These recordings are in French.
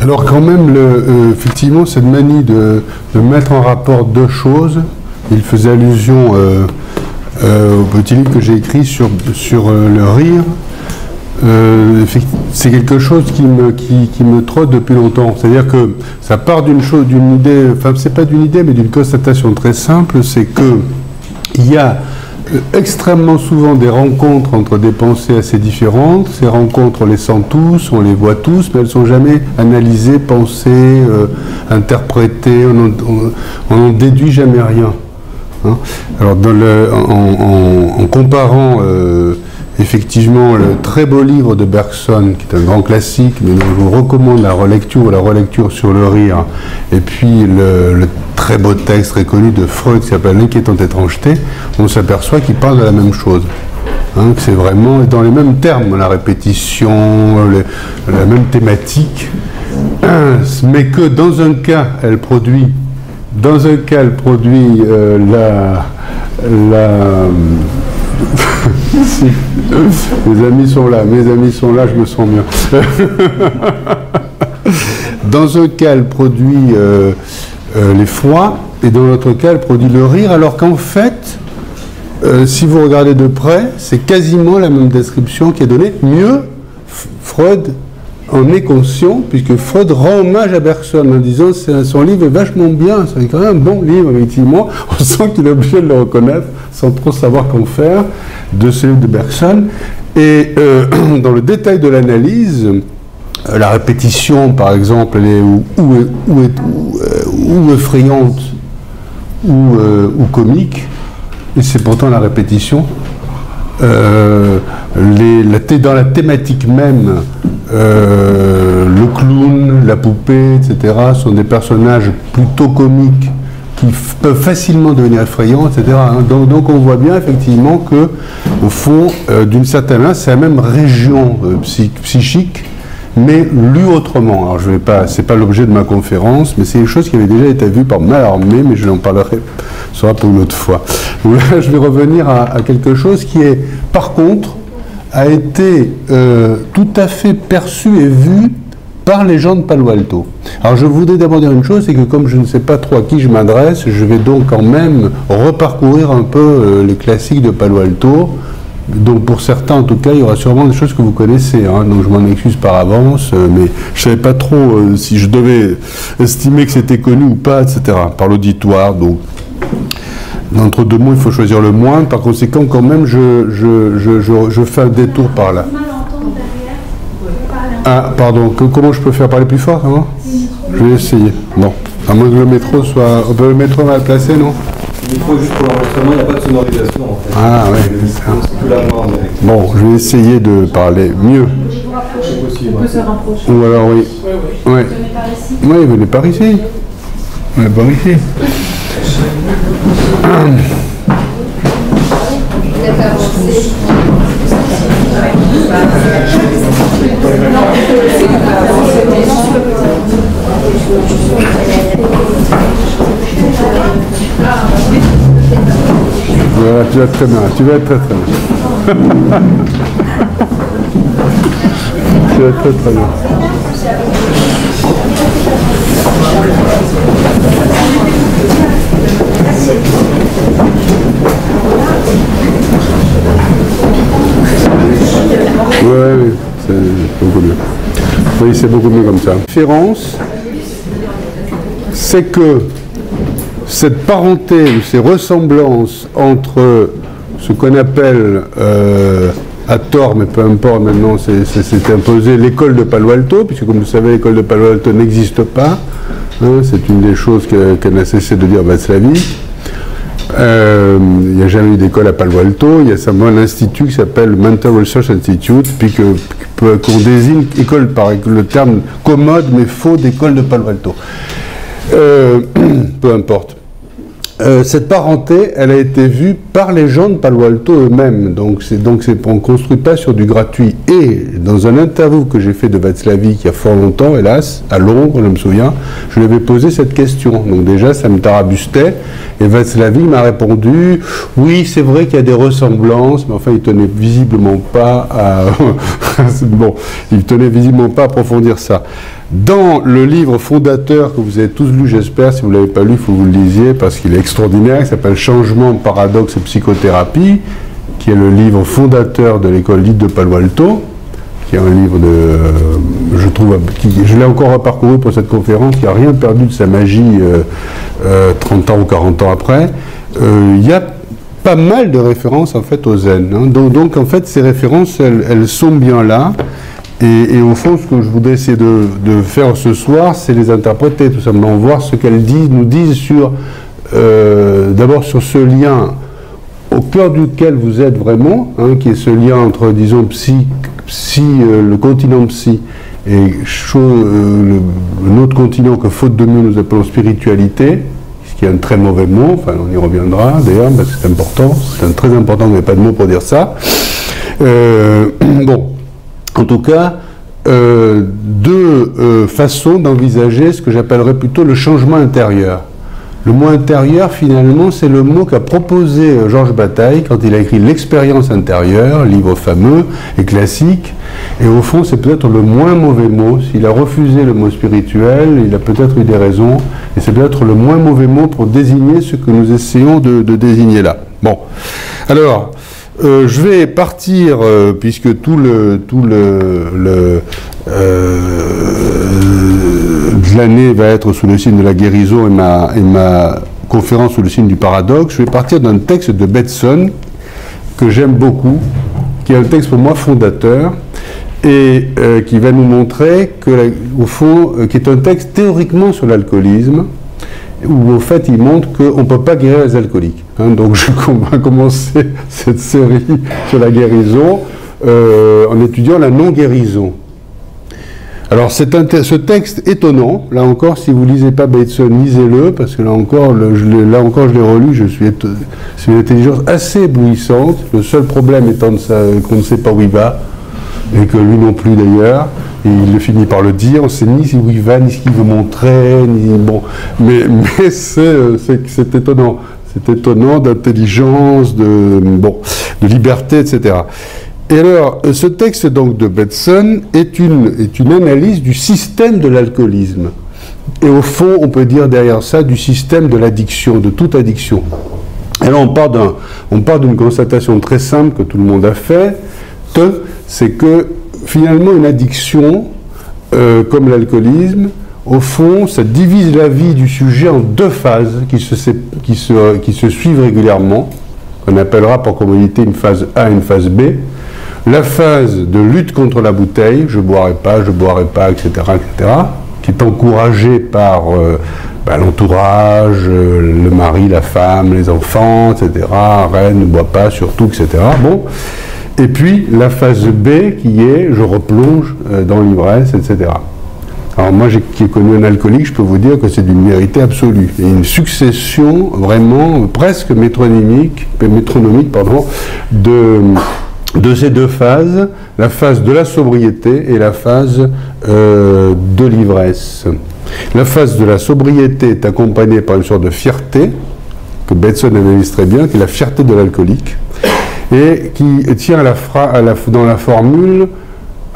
Alors quand même, effectivement, cette manie de mettre en rapport deux choses, il faisait allusion au petit livre que j'ai écrit sur le rire. C'est quelque chose qui me trotte depuis longtemps. C'est-à-dire que ça part d'une idée, enfin c'est pas d'une idée, mais d'une constatation très simple, c'est que il y a extrêmement souvent des rencontres entre des pensées assez différentes. Ces rencontres, on les sent tous, on les voit tous, mais elles ne sont jamais analysées, pensées, interprétées, on n'en déduit jamais rien. Hein. Alors en comparant effectivement le très beau livre de Bergson, qui est un grand classique, mais dont je vous recommande la relecture sur le rire, et puis le très beau texte très connu de Freud qui s'appelle L'inquiétante étrangeté, on s'aperçoit qu'il parle de la même chose. Hein, que c'est vraiment dans les mêmes termes, la répétition, la même thématique, mais que dans un cas, elle produit si. Mes amis sont là, je me sens bien. Dans un cas, elle produit l'effroi, et dans l'autre cas, elle produit le rire, alors qu'en fait, si vous regardez de près, c'est quasiment la même description qui est donnée. Mieux, Freud en est conscient, puisque Freud rend hommage à Bergson en disant son livre est vachement bien, c'est quand même un bon livre, effectivement. On sent qu'il est obligé de le reconnaître, sans trop savoir qu'en faire, de ce livre de Bergson. Et dans le détail de l'analyse, la répétition, par exemple, elle est ou effrayante ou comique, et c'est pourtant la répétition. Dans la thématique même, le clown, la poupée, etc., sont des personnages plutôt comiques qui peuvent facilement devenir effrayants, etc. Donc on voit bien effectivement que, au fond, d'une certaine manière, c'est la même région psychique, mais lue autrement. Alors je vais pas, c'est pas l'objet de ma conférence, mais c'est une chose qui avait déjà été vue par Mallarmé, mais je n'en parlerai, ce sera pour une autre fois. Donc là, je vais revenir à quelque chose qui est, par contre, a été tout à fait perçu et vu par les gens de Palo Alto. Alors je voudrais d'abord dire une chose, c'est que comme je ne sais pas trop à qui je m'adresse, je vais donc quand même reparcourir un peu les classiques de Palo Alto. Donc pour certains en tout cas, il y aura sûrement des choses que vous connaissez, hein, donc je m'en excuse par avance, mais je ne savais pas trop si je devais estimer que c'était connu ou pas, etc. par l'auditoire. Donc d'entre deux mots, il faut choisir le moins. Par conséquent, quand même, je fais un détour par là. Ah, pardon, comment je peux faire parler plus fort, hein? Je vais essayer. Bon, à moins que le métro soit... Le métro va le placer, non? Le micro, juste pour l'enregistrement, il n'y a pas de sonorisation, en fait. Ah, ouais. Bon, je vais essayer de parler mieux. On peut se rapprocher. Ou alors, oui. Oui, oui, venez par ici. Venez par ici. Voilà, tu vas très bien, tu vas être très très bien. Tu vas être très très bien. Oui, c'est beaucoup mieux. Oui, c'est beaucoup mieux comme ça. La différence, c'est que cette parenté ou ces ressemblances entre ce qu'on appelle, à tort, mais peu importe, maintenant c'est imposé, l'école de Palo Alto, puisque comme vous savez, l'école de Palo Alto n'existe pas. Hein, c'est une des choses qu'elle n'a cessé de dire Václavic. Il n'y a jamais eu d'école à Palo Alto, il y a simplement un institut qui s'appelle Mental Research Institute, puis qu'on désigne école par le terme commode mais faux d'école de Palo Alto. Peu importe. Cette parenté, elle a été vue par les gens de Palo Alto eux-mêmes, donc on ne construit pas sur du gratuit. Et dans un interview que j'ai fait de Václavic il y a fort longtemps, hélas, à Londres, je me souviens, je lui avais posé cette question. Donc déjà, ça me tarabustait, et Václavic m'a répondu, oui, c'est vrai qu'il y a des ressemblances, mais enfin, il tenait visiblement pas à... bon, il tenait visiblement pas à approfondir ça. Dans le livre fondateur que vous avez tous lu, j'espère, si vous ne l'avez pas lu, il faut que vous le lisiez parce qu'il est extraordinaire, il s'appelle Changement, paradoxe et psychothérapie, qui est le livre fondateur de l'école dite de Palo Alto, qui est un livre je trouve, je l'ai encore parcouru pour cette conférence, qui n'a rien perdu de sa magie 30 ans ou 40 ans après. Il y a pas mal de références en fait au zen. Hein. Donc en fait ces références, elles sont bien là. Et au fond, ce que je voudrais essayer de faire ce soir, c'est les interpréter, tout simplement, voir ce qu'elles nous disent sur, d'abord sur ce lien au cœur duquel vous êtes vraiment, hein, qui est ce lien entre, disons, le continent psy et un autre continent que faute de mieux nous appelons spiritualité, ce qui est un très mauvais mot, enfin on y reviendra d'ailleurs, parce que c'est important, c'est très important, il n'y a pas de mot pour dire ça. Bon. En tout cas, deux façons d'envisager ce que j'appellerais plutôt le changement intérieur. Le mot intérieur, finalement, c'est le mot qu'a proposé Georges Bataille quand il a écrit L'expérience intérieure, livre fameux et classique. Et au fond, c'est peut-être le moins mauvais mot. S'il a refusé le mot spirituel, il a peut-être eu des raisons. Et c'est peut-être le moins mauvais mot pour désigner ce que nous essayons de désigner là. Bon. Alors... je vais partir, puisque l'année va être sous le signe de la guérison et ma conférence sous le signe du paradoxe, je vais partir d'un texte de Bateson que j'aime beaucoup, qui est un texte pour moi fondateur, et qui va nous montrer que, au fond, qui est un texte théoriquement sur l'alcoolisme, où au fait il montre qu'on ne peut pas guérir les alcooliques. Hein, donc on va commencer cette série sur la guérison en étudiant la non-guérison. Alors ce texte étonnant, là encore si vous ne lisez pas Bateson, lisez-le, parce que là encore je l'ai relu, c'est une intelligence assez éblouissante, le seul problème étant qu'on ne sait pas où il va, et que lui non plus d'ailleurs. Et il finit par le dire, on ne sait ni où il va, ni ce qu'il veut montrer, ni bon. Mais c'est étonnant. C'est étonnant d'intelligence, de liberté, etc. Et alors, ce texte donc de Bateson est une analyse du système de l'alcoolisme. Et au fond, on peut dire derrière ça du système de l'addiction, de toute addiction. Et là, on part d'une constatation très simple que tout le monde a fait, c'est que finalement, une addiction, comme l'alcoolisme, au fond, ça divise la vie du sujet en deux phases qui se suivent régulièrement, qu'on appellera pour commodité une phase A et une phase B. La phase de lutte contre la bouteille, je boirai pas, etc., qui est encouragée par l'entourage, le mari, la femme, les enfants, etc., arrête, ne bois pas, surtout, etc. Bon. Et puis la phase B qui est je replonge dans l'ivresse, etc. Alors moi qui ai connu un alcoolique, je peux vous dire que c'est d'une vérité absolue. Il y a une succession vraiment presque métronomique de ces deux phases, la phase de la sobriété et la phase de l'ivresse. La phase de la sobriété est accompagnée par une sorte de fierté, que Bateson analyse très bien, qui est la fierté de l'alcoolique, et qui tient dans la formule,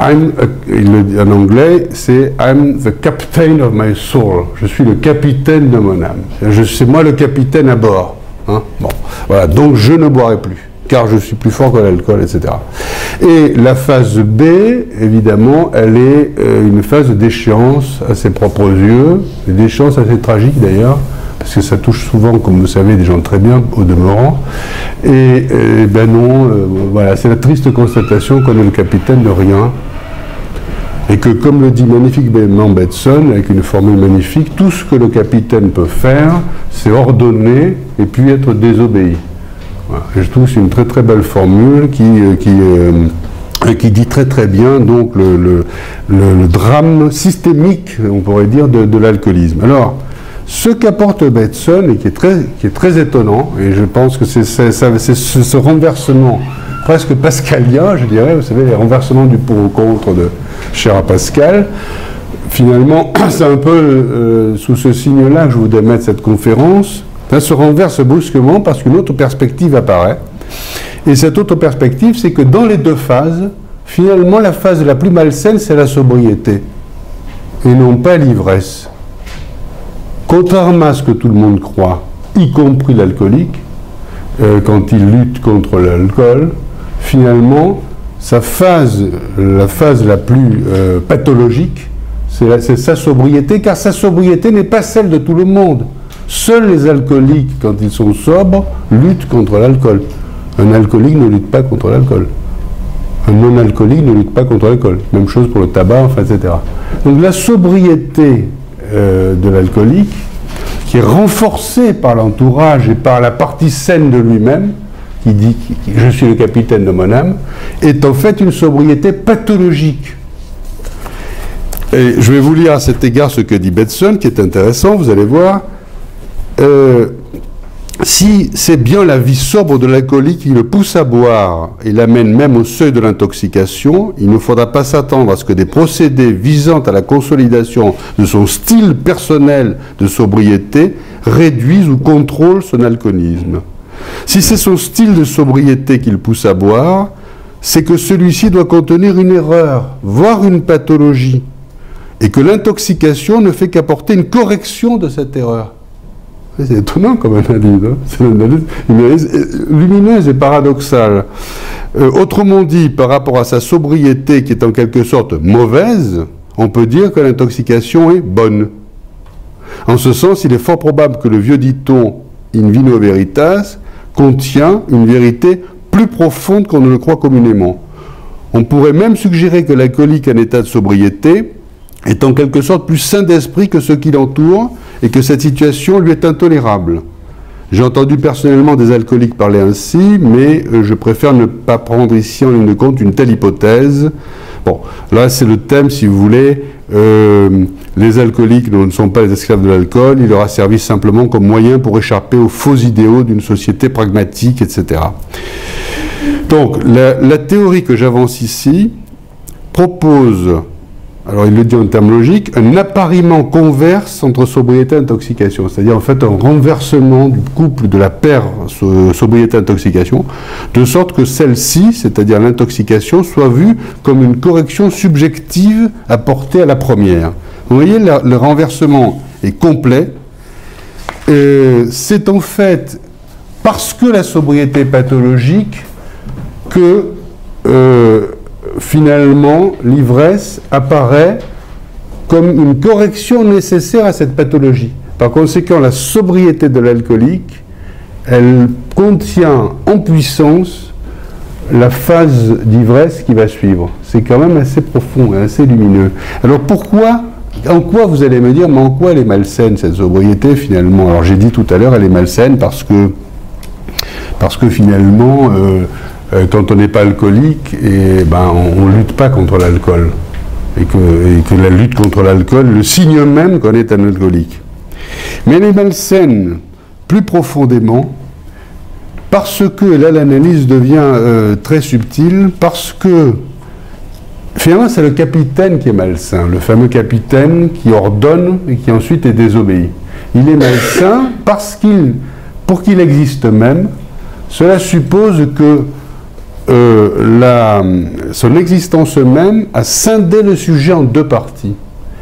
en anglais, c'est I'm the captain of my soul. Je suis le capitaine de mon âme. C'est moi le capitaine à bord. Hein, bon, voilà, donc je ne boirai plus, car je suis plus fort que l'alcool, etc. Et la phase B, évidemment, elle est une phase de déchéance à ses propres yeux, une déchéance assez tragique d'ailleurs, parce que ça touche souvent, comme vous savez, des gens très bien, au demeurant. Et ben non, voilà, c'est la triste constatation qu'on est le capitaine de rien. Et que, comme le dit magnifiquement Bateson, avec une formule magnifique, tout ce que le capitaine peut faire, c'est ordonner et puis être désobéi. Voilà. Et je trouve que c'est une très très belle formule qui dit très très bien donc le drame systémique, on pourrait dire, de l'alcoolisme. Alors, ce qu'apporte Bateson, et qui est très étonnant, et je pense que c'est ce renversement presque pascalien, je dirais, vous savez, les renversements du pour au contre de cher à Pascal, finalement, c'est un peu sous ce signe-là que je voudrais mettre cette conférence. Ça se renverse brusquement parce qu'une autre perspective apparaît. Et cette autre perspective, c'est que dans les deux phases, finalement, la phase la plus malsaine, c'est la sobriété. et non pas l'ivresse. Contrairement à ce que tout le monde croit, y compris l'alcoolique, quand il lutte contre l'alcool, finalement, la phase la plus pathologique, c'est sa sobriété, car sa sobriété n'est pas celle de tout le monde. Seuls les alcooliques, quand ils sont sobres, luttent contre l'alcool. Un alcoolique ne lutte pas contre l'alcool. Un non-alcoolique ne lutte pas contre l'alcool. Même chose pour le tabac, enfin, etc. Donc la sobriété de l'alcoolique, qui est renforcée par l'entourage et par la partie saine de lui-même, qui dit « je suis le capitaine de mon âme », est en fait une sobriété pathologique. Et je vais vous lire à cet égard ce que dit Bateson, qui est intéressant, vous allez voir. Si c'est bien la vie sobre de l'alcoolique qui le pousse à boire et l'amène même au seuil de l'intoxication, il ne faudra pas s'attendre à ce que des procédés visant à la consolidation de son style personnel de sobriété réduisent ou contrôlent son alcoolisme. Si c'est son style de sobriété qui le pousse à boire, c'est que celui-ci doit contenir une erreur, voire une pathologie, et que l'intoxication ne fait qu'apporter une correction de cette erreur. C'est étonnant comme analyse, hein. C'est une analyse lumineuse et paradoxale. Autrement dit, par rapport à sa sobriété qui est en quelque sorte mauvaise, on peut dire que l'intoxication est bonne. En ce sens, il est fort probable que le vieux dicton « in vino veritas » contient une vérité plus profonde qu'on ne le croit communément. On pourrait même suggérer que l'alcoolique en état de sobriété est en quelque sorte plus sain d'esprit que ceux qui l'entourent et que cette situation lui est intolérable. J'ai entendu personnellement des alcooliques parler ainsi, mais je préfère ne pas prendre ici en ligne de compte une telle hypothèse. Bon, là c'est le thème, si vous voulez, les alcooliques ne sont pas les esclaves de l'alcool, il leur a servi simplement comme moyen pour échapper aux faux idéaux d'une société pragmatique, etc. Donc, la théorie que j'avance ici propose, alors il le dit en termes logiques, un appariement converse entre sobriété et intoxication, c'est-à-dire en fait un renversement du couple de la paire sobriété-intoxication, de sorte que celle-ci, c'est-à-dire l'intoxication, soit vue comme une correction subjective apportée à la première. Vous voyez, le renversement est complet. C'est en fait parce que la sobriété est pathologique que finalement, l'ivresse apparaît comme une correction nécessaire à cette pathologie. Par conséquent, la sobriété de l'alcoolique, elle contient en puissance la phase d'ivresse qui va suivre. C'est quand même assez profond et assez lumineux. Alors pourquoi, en quoi vous allez me dire, mais en quoi elle est malsaine cette sobriété finalement? Alors j'ai dit tout à l'heure, elle est malsaine parce que finalement, quand on n'est pas alcoolique, on ne lutte pas contre l'alcool. Et que la lutte contre l'alcool, le signe même qu'on est un alcoolique. Mais elle est malsaine plus profondément parce que, et là l'analyse devient très subtile, parce que finalement c'est le capitaine qui est malsain, le fameux capitaine qui ordonne et qui ensuite est désobéi. Il est malsain parce pour qu'il existe même, cela suppose que son existence même a scindé le sujet en deux parties.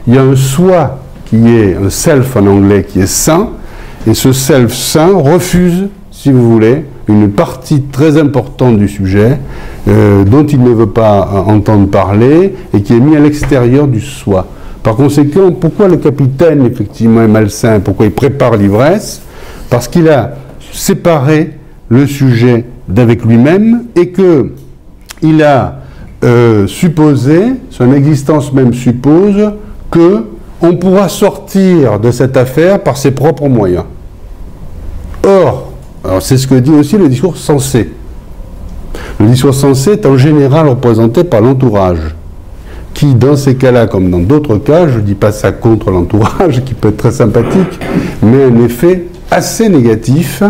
Il y a un soi qui est un self en anglais qui est sain, et ce self sain refuse, si vous voulez, une partie très importante du sujet dont il ne veut pas entendre parler et qui est mis à l'extérieur du soi. Par conséquent, pourquoi le capitaine effectivement est malsain, pourquoi il prépare l'ivresse? Parce qu'il a séparé le sujet d'avec lui-même et que il a supposé, son existence même suppose que on pourra sortir de cette affaire par ses propres moyens. Or, alors c'est ce que dit aussi le discours sensé. Le discours sensé est en général représenté par l'entourage, qui dans ces cas-là, comme dans d'autres cas, je ne dis pas ça contre l'entourage, qui peut être très sympathique, mais un effet assez négatif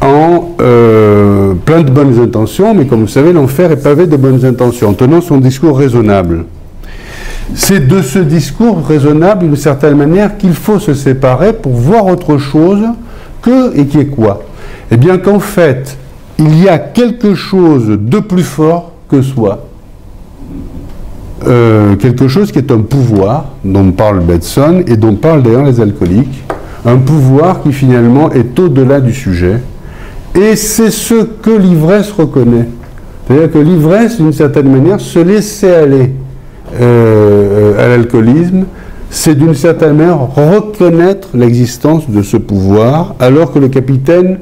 en plein de bonnes intentions, mais comme vous savez, l'enfer est pavé de bonnes intentions, en tenant son discours raisonnable. C'est de ce discours raisonnable, d'une certaine manière, qu'il faut se séparer pour voir autre chose et qui est quoi? Eh bien qu'en fait, il y a quelque chose de plus fort que soi. quelque chose qui est un pouvoir, dont parle Bateson, et dont parlent d'ailleurs les alcooliques, un pouvoir qui finalement est au-delà du sujet, et c'est ce que l'ivresse reconnaît. C'est-à-dire que l'ivresse, d'une certaine manière, se laisser aller à l'alcoolisme, c'est d'une certaine manière reconnaître l'existence de ce pouvoir, alors que le capitaine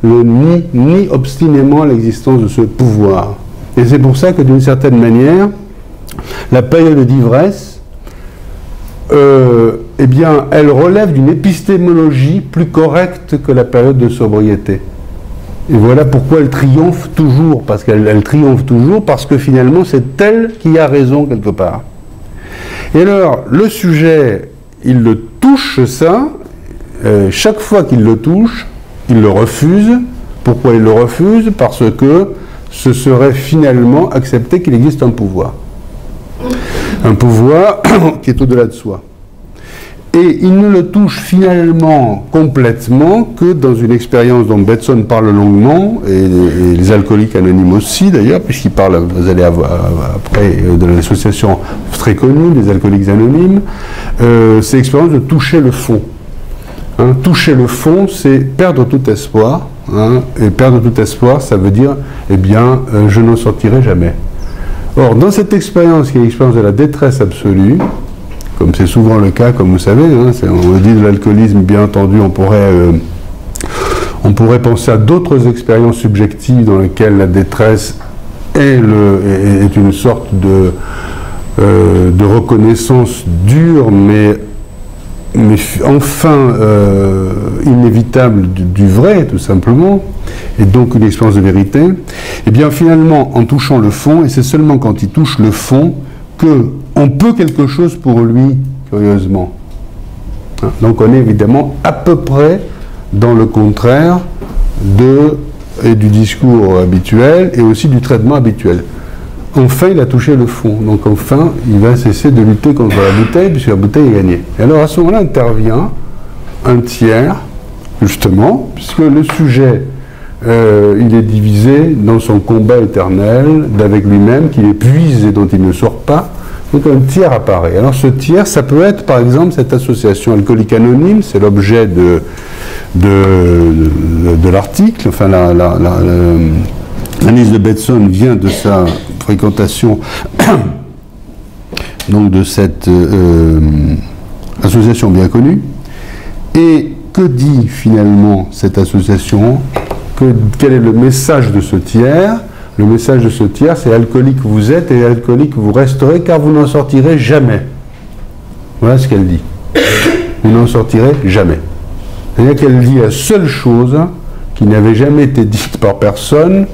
le nie obstinément l'existence de ce pouvoir. Et c'est pour ça que d'une certaine manière, la période d'ivresse, eh bien, elle relève d'une épistémologie plus correcte que la période de sobriété. Et voilà pourquoi elle triomphe toujours, parce qu'elle triomphe toujours, parce que finalement c'est elle qui a raison quelque part. Et alors, le sujet, il le touche ça, chaque fois qu'il le touche, il le refuse. Pourquoi il le refuse? Parce que ce serait finalement accepter qu'il existe un pouvoir. Un pouvoir qui est au-delà de soi. Et il ne le touche finalement complètement que dans une expérience dont Bateson parle longuement, et les alcooliques anonymes aussi d'ailleurs, puisqu'il parle, vous allez avoir après de l'association très connue, des alcooliques anonymes, c'est l'expérience de toucher le fond. Hein, toucher le fond, c'est perdre tout espoir, hein, et perdre tout espoir, ça veut dire, eh bien, je n'en sortirai jamais. Or, dans cette expérience, qui est l'expérience de la détresse absolue, comme c'est souvent le cas, comme vous savez, hein, on dit de l'alcoolisme, bien entendu, on pourrait penser à d'autres expériences subjectives dans lesquelles la détresse est une sorte de reconnaissance dure, mais enfin inévitable du vrai, tout simplement, et donc une expérience de vérité. Et bien finalement, en touchant le fond, et c'est seulement quand il touche le fond qu'on peut quelque chose pour lui, curieusement. Donc on est évidemment à peu près dans le contraire du discours habituel et aussi du traitement habituel. Enfin, il a touché le fond. Donc enfin, il va cesser de lutter contre la bouteille, puisque la bouteille est gagnée. Et alors à ce moment-là intervient un tiers, justement, puisque le sujet, il est divisé dans son combat éternel d'avec lui-même, qu'il épuise et dont il ne sort pas. Donc un tiers apparaît. Alors ce tiers, ça peut être par exemple cette association alcoolique anonyme, c'est l'objet de l'article, enfin l'analyse de Bateson vient de sa fréquentation donc de cette association bien connue. Et que dit finalement cette association? Quel est le message de ce tiers? Le message de ce tiers, c'est alcoolique vous êtes et alcoolique vous resterez, car vous n'en sortirez jamais. Voilà ce qu'elle dit. Vous n'en sortirez jamais. C'est-à-dire qu'elle dit la seule chose qui n'avait jamais été dite par personne,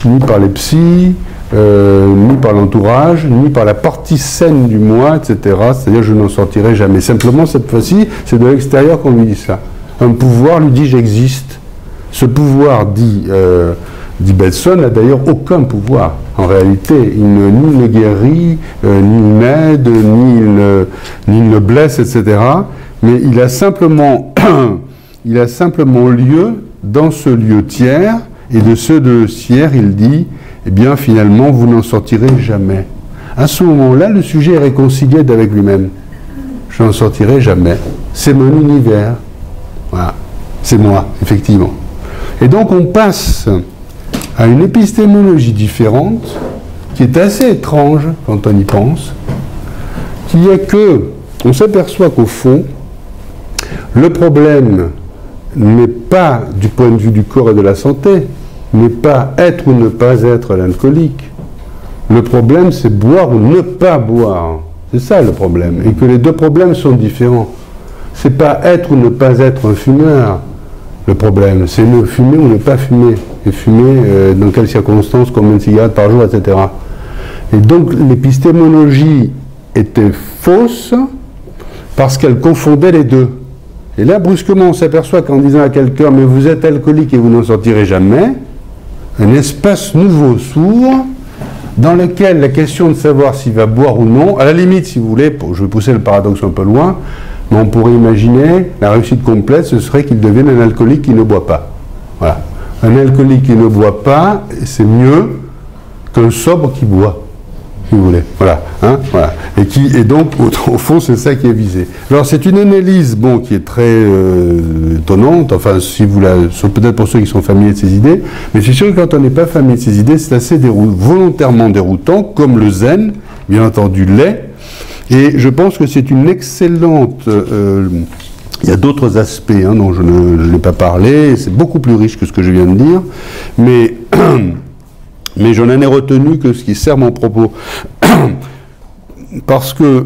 ni par les psys, ni par l'entourage, ni par la partie saine du moi, etc. C'est-à-dire je n'en sortirai jamais. Simplement, cette fois-ci, c'est de l'extérieur qu'on lui dit ça. Un pouvoir lui dit j'existe. Ce pouvoir dit Bateson n'a d'ailleurs aucun pouvoir. En réalité, il ni ne guérit, ni n'aide, ni ne blesse, etc. Mais il a simplement lieu dans ce lieu tiers, et de ce de tiers, il dit, eh bien, finalement, vous n'en sortirez jamais. À ce moment-là, le sujet est réconcilié avec lui-même. Je n'en sortirai jamais. C'est mon univers. Voilà. C'est moi, effectivement. Et donc, on passe à une épistémologie différente, qui est assez étrange quand on y pense, qui est que on s'aperçoit qu'au fond, le problème n'est pas, du point de vue du corps et de la santé, n'est pas être ou ne pas être l'alcoolique. Le problème, c'est boire ou ne pas boire. C'est ça le problème. Et que les deux problèmes sont différents. C'est pas être ou ne pas être un fumeur. Le problème, c'est ne fumer ou ne pas fumer. Et fumer dans quelles circonstances, combien de cigarettes par jour, etc. Et donc l'épistémologie était fausse parce qu'elle confondait les deux. Et là, brusquement, on s'aperçoit qu'en disant à quelqu'un « mais vous êtes alcoolique et vous n'en sortirez jamais », un espace nouveau s'ouvre dans lequel la question de savoir s'il va boire ou non, à la limite, si vous voulez, je vais pousser le paradoxe un peu loin, mais on pourrait imaginer, la réussite complète, ce serait qu'il devienne un alcoolique qui ne boit pas. Voilà. Un alcoolique qui ne boit pas, c'est mieux qu'un sobre qui boit. si vous voulez. Voilà. Hein, voilà. Et donc, au fond, c'est ça qui est visé. Alors, c'est une analyse, bon, qui est très étonnante, enfin, si vous la, peut-être pour ceux qui sont familiers de ces idées, mais je suis sûr que quand on n'est pas familier de ces idées, c'est assez volontairement déroutant, comme le zen, bien entendu, l'est. Et je pense que c'est une excellente... il y a d'autres aspects hein, dont je n'ai pas parlé, c'est beaucoup plus riche que ce que je viens de dire, mais je n'en ai retenu que ce qui sert mon propos. Parce que,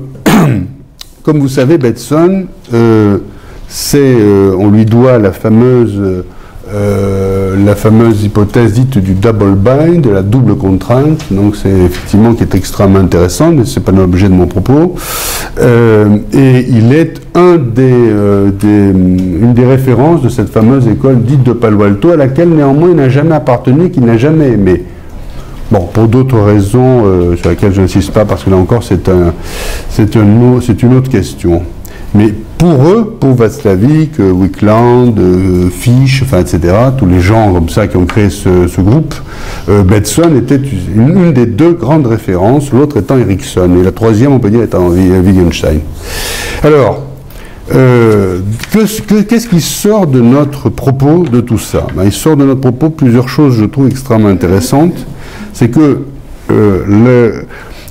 comme vous savez, Bateson, on lui doit la fameuse hypothèse dite du double bind, de la double contrainte, donc c'est effectivement qui est extrêmement intéressant, mais ce n'est pas l'objet de mon propos. Et il est une des références de cette fameuse école dite de Palo Alto, à laquelle néanmoins il n'a jamais appartenu, qu'il n'a jamais aimé. Bon, pour d'autres raisons sur lesquelles je n'insiste pas, parce que là encore c'est une autre question. Mais pour eux, pour Václavic, Wickland, Fish, enfin, etc., tous les gens comme ça qui ont créé ce groupe, Bateson était une des deux grandes références, l'autre étant Erikson, et la troisième, on peut dire, étant Wittgenstein. Alors, qu'est-ce qui sort de notre propos de tout ça? Il sort de notre propos plusieurs choses, je trouve, extrêmement intéressantes. C'est que le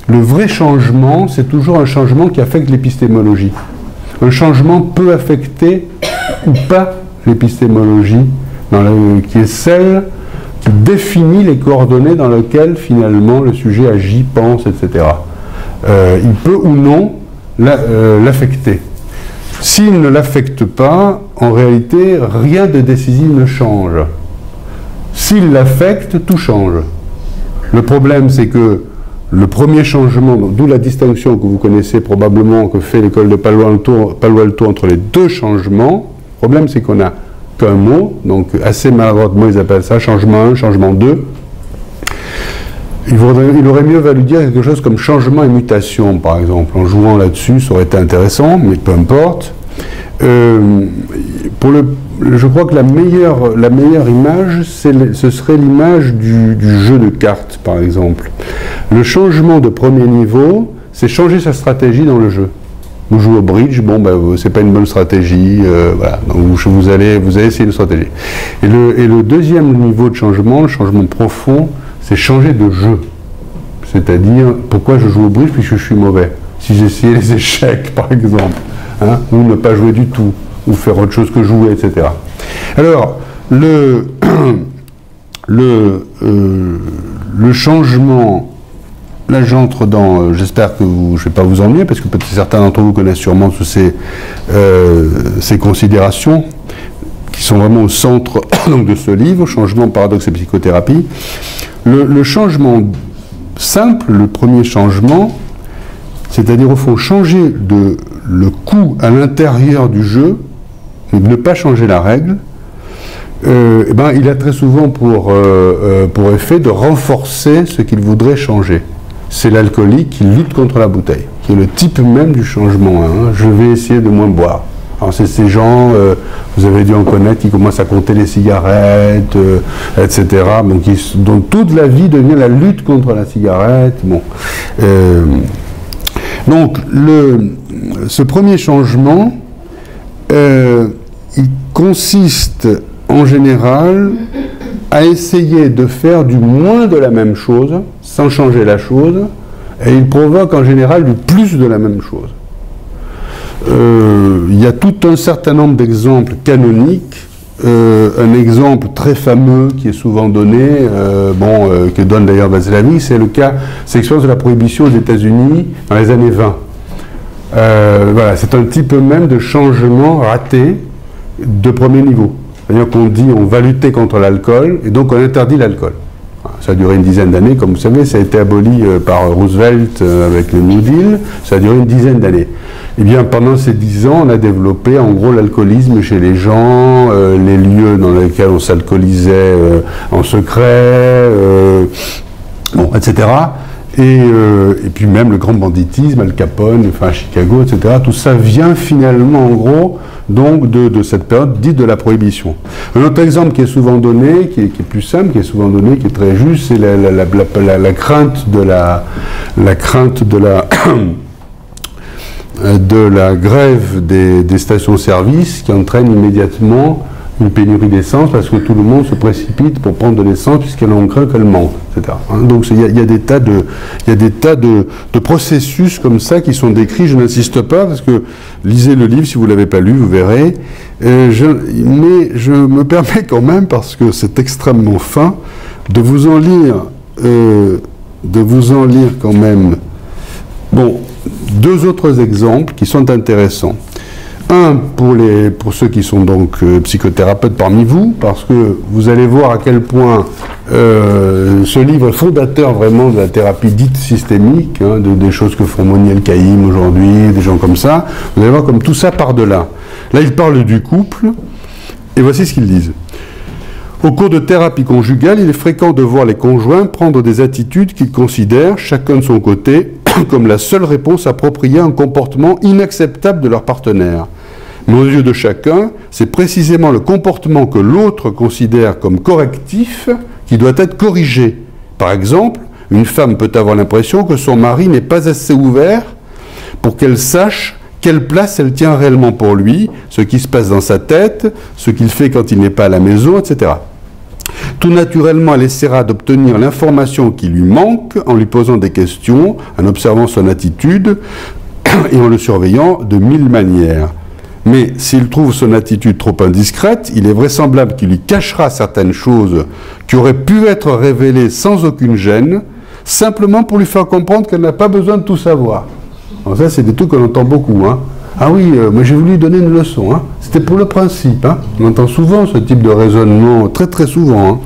vrai changement, c'est toujours un changement qui affecte l'épistémologie. Un changement peut affecter ou pas l'épistémologie, qui est celle qui définit les coordonnées dans lesquelles finalement le sujet agit, pense, etc. Il peut ou non l'affecter. S'il ne l'affecte pas, en réalité, rien de décisif ne change. S'il l'affecte, tout change. Le problème, c'est que le premier changement, d'où la distinction que vous connaissez probablement que fait l'école de Palo Alto entre les deux changements, le problème c'est qu'on n'a qu'un mot, donc assez maladroitement ils appellent ça changement 1, changement 2. Il aurait mieux valu dire quelque chose comme changement et mutation, par exemple. En jouant là-dessus, ça aurait été intéressant, mais peu importe. Je crois que la meilleure image, ce serait l'image du jeu de cartes, par exemple. Le changement de premier niveau, c'est changer sa stratégie dans le jeu. Vous jouez au bridge, bon, c'est pas une bonne stratégie, voilà. Donc vous allez essayer une stratégie. Et le deuxième niveau de changement, le changement profond, c'est changer de jeu. C'est-à-dire, pourquoi je joue au bridge puisque je suis mauvais? Si j'essayais les échecs, par exemple, hein, ou ne pas jouer du tout, ou faire autre chose que jouer, etc. Alors, le changement, là j'entre dans, j'espère que je ne vais pas vous ennuyer, parce que peut-être certains d'entre vous connaissent sûrement toutes ces considérations, qui sont vraiment au centre donc, de ce livre, Changement, paradoxe et psychothérapie. Le changement simple, le premier changement, c'est-à-dire au fond changer le coup à l'intérieur du jeu, mais ne pas changer la règle, il a très souvent pour effet de renforcer ce qu'il voudrait changer. C'est l'alcoolique qui lutte contre la bouteille, qui est le type même du changement. Hein. Je vais essayer de moins boire. Alors c'est ces gens, vous avez dû en connaître, qui commencent à compter les cigarettes, etc. Dont toute la vie devient la lutte contre la cigarette. Bon. Donc, ce premier changement, il consiste en général à essayer de faire du moins de la même chose, sans changer la chose, et il provoque en général du plus de la même chose. Il y a tout un certain nombre d'exemples canoniques. Un exemple très fameux qui est souvent donné, que donne d'ailleurs Václavic, c'est l'expérience de la prohibition aux États-Unis dans les années 20. Voilà, c'est un type même de changement raté de premier niveau. C'est-à-dire qu'on dit on va lutter contre l'alcool et donc on interdit l'alcool. Ça a duré une dizaine d'années, comme vous savez, ça a été aboli par Roosevelt avec le New Deal, ça a duré une dizaine d'années. Eh bien, pendant ces 10 ans, on a développé en gros l'alcoolisme chez les gens, les lieux dans lesquels on s'alcoolisait en secret, etc. Et puis même le grand banditisme, Al Capone, enfin Chicago, etc. Tout ça vient finalement, en gros, donc de cette période dite de la Prohibition. Un autre exemple qui est souvent donné, qui est plus simple, qui est souvent donné, qui est très juste, c'est la crainte de la grève des stations-service qui entraîne immédiatement une pénurie d'essence parce que tout le monde se précipite pour prendre de l'essence puisqu'on craint qu'elle manque, etc. Donc il y a des tas de processus comme ça qui sont décrits. Je n'insiste pas parce que lisez le livre si vous ne l'avez pas lu, vous verrez. Mais je me permets quand même, parce que c'est extrêmement fin, de vous en lire quand même. Bon, deux autres exemples qui sont intéressants. Un, pour ceux qui sont donc psychothérapeutes parmi vous, parce que vous allez voir à quel point ce livre est fondateur vraiment de la thérapie dite systémique, hein, des choses que font Moniel Caïm aujourd'hui, des gens comme ça. Vous allez voir comme tout ça part de là. Là, ils parlent du couple, et voici ce qu'ils disent. Au cours de thérapie conjugale, il est fréquent de voir les conjoints prendre des attitudes qu'ils considèrent, chacun de son côté, comme la seule réponse appropriée à un comportement inacceptable de leur partenaire. Mais aux yeux de chacun, c'est précisément le comportement que l'autre considère comme correctif qui doit être corrigé. Par exemple, une femme peut avoir l'impression que son mari n'est pas assez ouvert pour qu'elle sache quelle place elle tient réellement pour lui, ce qui se passe dans sa tête, ce qu'il fait quand il n'est pas à la maison, etc. Tout naturellement, elle essaiera d'obtenir l'information qui lui manque en lui posant des questions, en observant son attitude et en le surveillant de 1000 manières. Mais s'il trouve son attitude trop indiscrète, il est vraisemblable qu'il lui cachera certaines choses qui auraient pu être révélées sans aucune gêne, simplement pour lui faire comprendre qu'elle n'a pas besoin de tout savoir. Alors ça, c'est des trucs qu'on entend beaucoup, hein. Ah oui, moi j'ai voulu lui donner une leçon, hein. C'était pour le principe, hein. On entend souvent ce type de raisonnement, très très souvent, hein.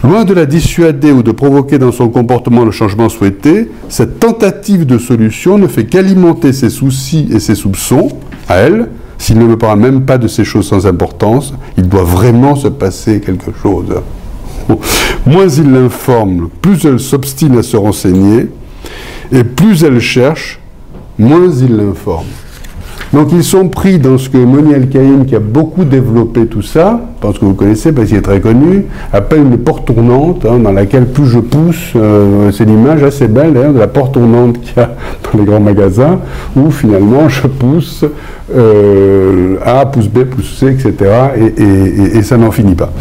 Loin de la dissuader ou de provoquer dans son comportement le changement souhaité, cette tentative de solution ne fait qu'alimenter ses soucis et ses soupçons, à elle. S'il ne me parle même pas de ces choses sans importance, il doit vraiment se passer quelque chose. Bon. Moins il l'informe, plus elle s'obstine à se renseigner, et plus elle cherche, moins il l'informe. Donc ils sont pris dans ce que Moniel Caïm, qui a beaucoup développé tout ça, parce que vous connaissez, parce qu'il est très connu, appelle une porte tournante, hein, dans laquelle plus je pousse, c'est l'image assez belle d'ailleurs de la porte tournante qu'il y a dans les grands magasins, où finalement je pousse A, pousse B, pousse C, etc. Et ça n'en finit pas.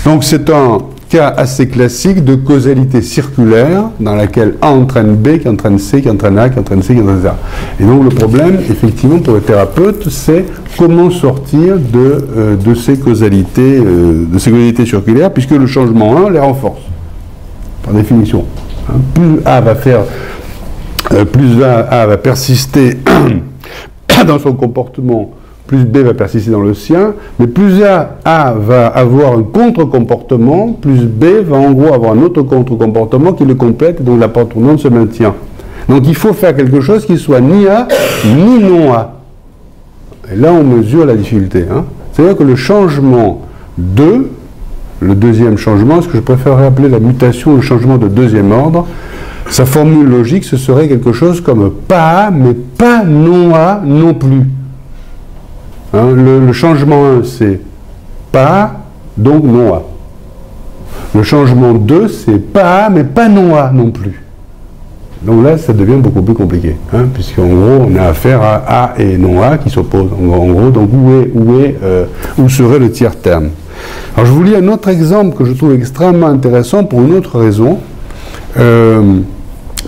Donc c'est un cas assez classique de causalité circulaire dans laquelle A entraîne B, qui entraîne C, qui entraîne A, qui entraîne C, qui entraîne A. Et donc le problème, effectivement, pour le thérapeute, c'est comment sortir de ces causalités circulaires, puisque le changement 1 les renforce, par définition. Hein, plus A va persister dans son comportement, plus B va persister dans le sien, mais plus A va avoir un contre-comportement, plus B va en gros avoir un autre contre-comportement qui le complète, et donc la porte tournante se maintient. Donc il faut faire quelque chose qui soit ni A, ni non A. Et là on mesure la difficulté. Hein. C'est-à-dire que le changement 2, le deuxième changement, ce que je préférerais appeler la mutation, le changement de deuxième ordre, sa formule logique, ce serait quelque chose comme pas A, mais pas non A non plus. Hein, le changement 1, c'est pas, donc non A. Le changement 2, c'est pas A, mais pas non A non plus. Donc là, ça devient beaucoup plus compliqué, hein, puisqu'en gros, on a affaire à A et non A qui s'opposent. En gros, donc où serait le tiers terme? Alors je vous lis un autre exemple que je trouve extrêmement intéressant pour une autre raison,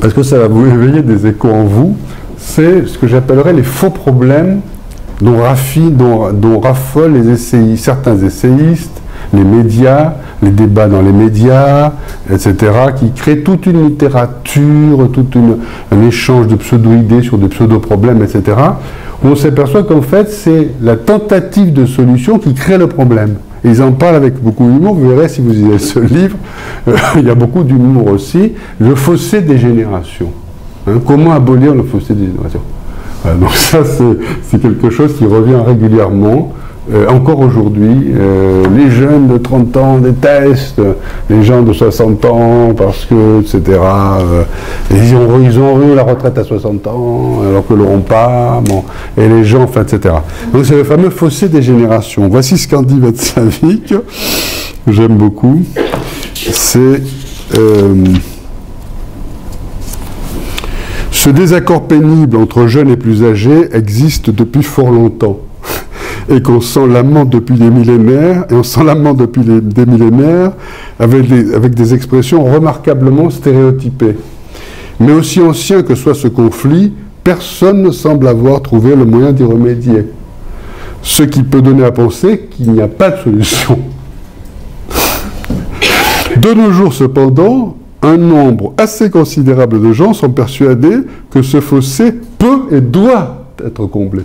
parce que ça va vous éveiller des échos en vous. C'est ce que j'appellerais les faux problèmes dont raffolent certains essayistes, les médias, les débats dans les médias, etc., qui créent toute une littérature, un échange de pseudo-idées sur des pseudo-problèmes, etc., où on s'aperçoit qu'en fait, c'est la tentative de solution qui crée le problème. Et ils en parlent avec beaucoup d'humour. Vous verrez, si vous lisez ce livre, il y a beaucoup d'humour aussi. Le fossé des générations. Hein, comment abolir le fossé des générations? Voilà, donc ça, c'est quelque chose qui revient régulièrement encore aujourd'hui, les jeunes de 30 ans détestent les gens de 60 ans parce que, etc. Ils ont eu la retraite à 60 ans alors que l'auront pas. Bon, et les gens, enfin, etc. Donc c'est le fameux fossé des générations. Voici ce qu'en dit Václavic, que j'aime beaucoup. C'est ce désaccord pénible entre jeunes et plus âgés existe depuis fort longtemps. Et qu'on s'en lamente depuis des millénaires, et on s'en lamente depuis des millénaires avec des expressions remarquablement stéréotypées. Mais aussi ancien que soit ce conflit, personne ne semble avoir trouvé le moyen d'y remédier. Ce qui peut donner à penser qu'il n'y a pas de solution. De nos jours, cependant, un nombre assez considérable de gens sont persuadés que ce fossé peut et doit être comblé.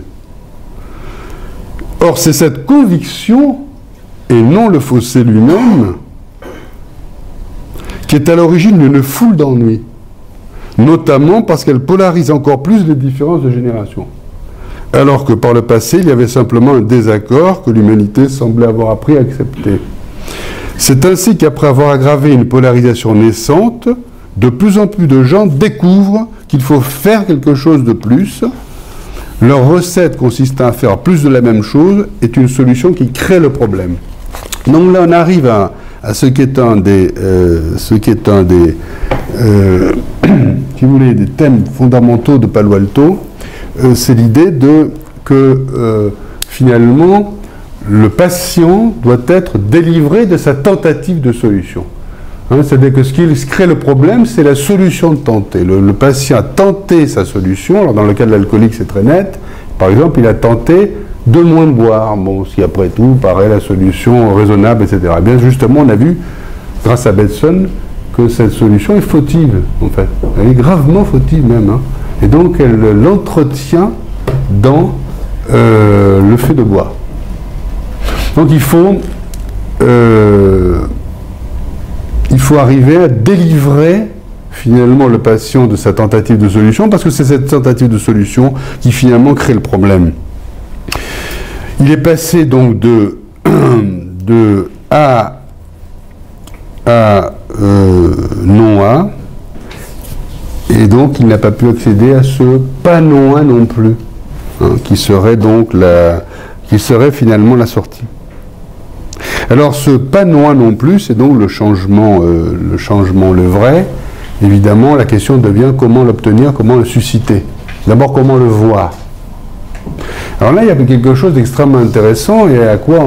Or, c'est cette conviction, et non le fossé lui-même, qui est à l'origine d'une foule d'ennuis, notamment parce qu'elle polarise encore plus les différences de génération. Alors que par le passé, il y avait simplement un désaccord que l'humanité semblait avoir appris à accepter. C'est ainsi qu'après avoir aggravé une polarisation naissante, de plus en plus de gens découvrent qu'il faut faire quelque chose de plus. Leur recette consistant à faire plus de la même chose est une solution qui crée le problème. Donc là, on arrive à ce qui est un des, si vous voulez, des thèmes fondamentaux de Palo Alto. C'est l'idée que finalement, le patient doit être délivré de sa tentative de solution. C'est-à-dire que ce qui crée le problème, c'est la solution tentée. Le patient a tenté sa solution. Alors dans le cas de l'alcoolique, c'est très net. Par exemple, il a tenté de moins boire. Bon, ce qui après tout paraît la solution raisonnable, etc. Eh bien justement, on a vu, grâce à Bateson, que cette solution est fautive, en fait. Elle est gravement fautive même. Et donc, elle l'entretient dans le fait de boire. Donc il faut arriver à délivrer finalement le patient de sa tentative de solution, parce que c'est cette tentative de solution qui finalement crée le problème. Il est passé donc de A à non A, et donc il n'a pas pu accéder à ce pas non A non plus, qui serait donc finalement la sortie. Alors ce pas non non plus, c'est donc le changement le vrai. Évidemment, la question devient comment l'obtenir, comment le susciter. D'abord, comment le voir. Alors là, il y avait quelque chose d'extrêmement intéressant et à quoi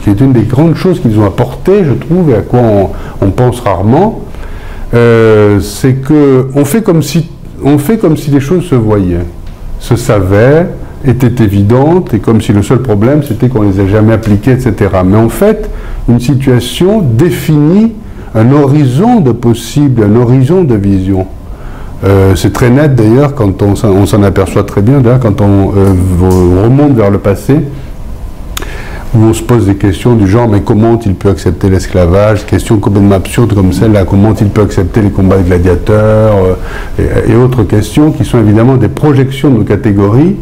qui est une des grandes choses qu'ils ont apporté, je trouve, et à quoi on pense rarement. C'est que on fait comme si les choses se voyaient, se savaient, étaient évidentes, et comme si le seul problème c'était qu'on les a jamais appliquées, etc. Mais en fait, une situation définit un horizon de possible, un horizon de vision. C'est très net d'ailleurs quand on s'en aperçoit très bien, d'ailleurs quand on remonte vers le passé, où on se pose des questions du genre mais comment ont-ils pu accepter l'esclavage, questions complètement absurdes comme celle-là, comment ont-ils pu accepter les combats de gladiateurs, et autres questions qui sont évidemment des projections de nos catégories.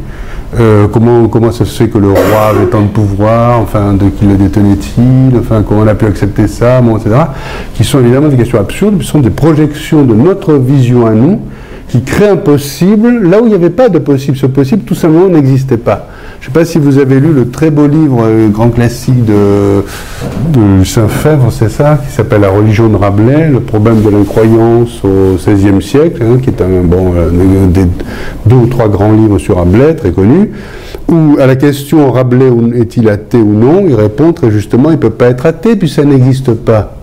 Comment ça se fait que le roi avait tant de pouvoir, enfin, de qui le détenait-il, enfin, comment on a pu accepter ça, bon, etc. Qui sont évidemment des questions absurdes, qui sont des projections de notre vision à nous, qui créent un possible, là où il n'y avait pas de possible. Ce possible, tout simplement, n'existait pas. Je ne sais pas si vous avez lu le très beau livre, grand classique de Saint-Fèvre, c'est ça, qui s'appelle La religion de Rabelais, le problème de l'incroyance au XVIe siècle, qui est des 2 ou 3 grands livres sur Rabelais, très connus, où à la question Rabelais est-il athée ou non, il répond très justement, il ne peut pas être athée, puis ça n'existe pas.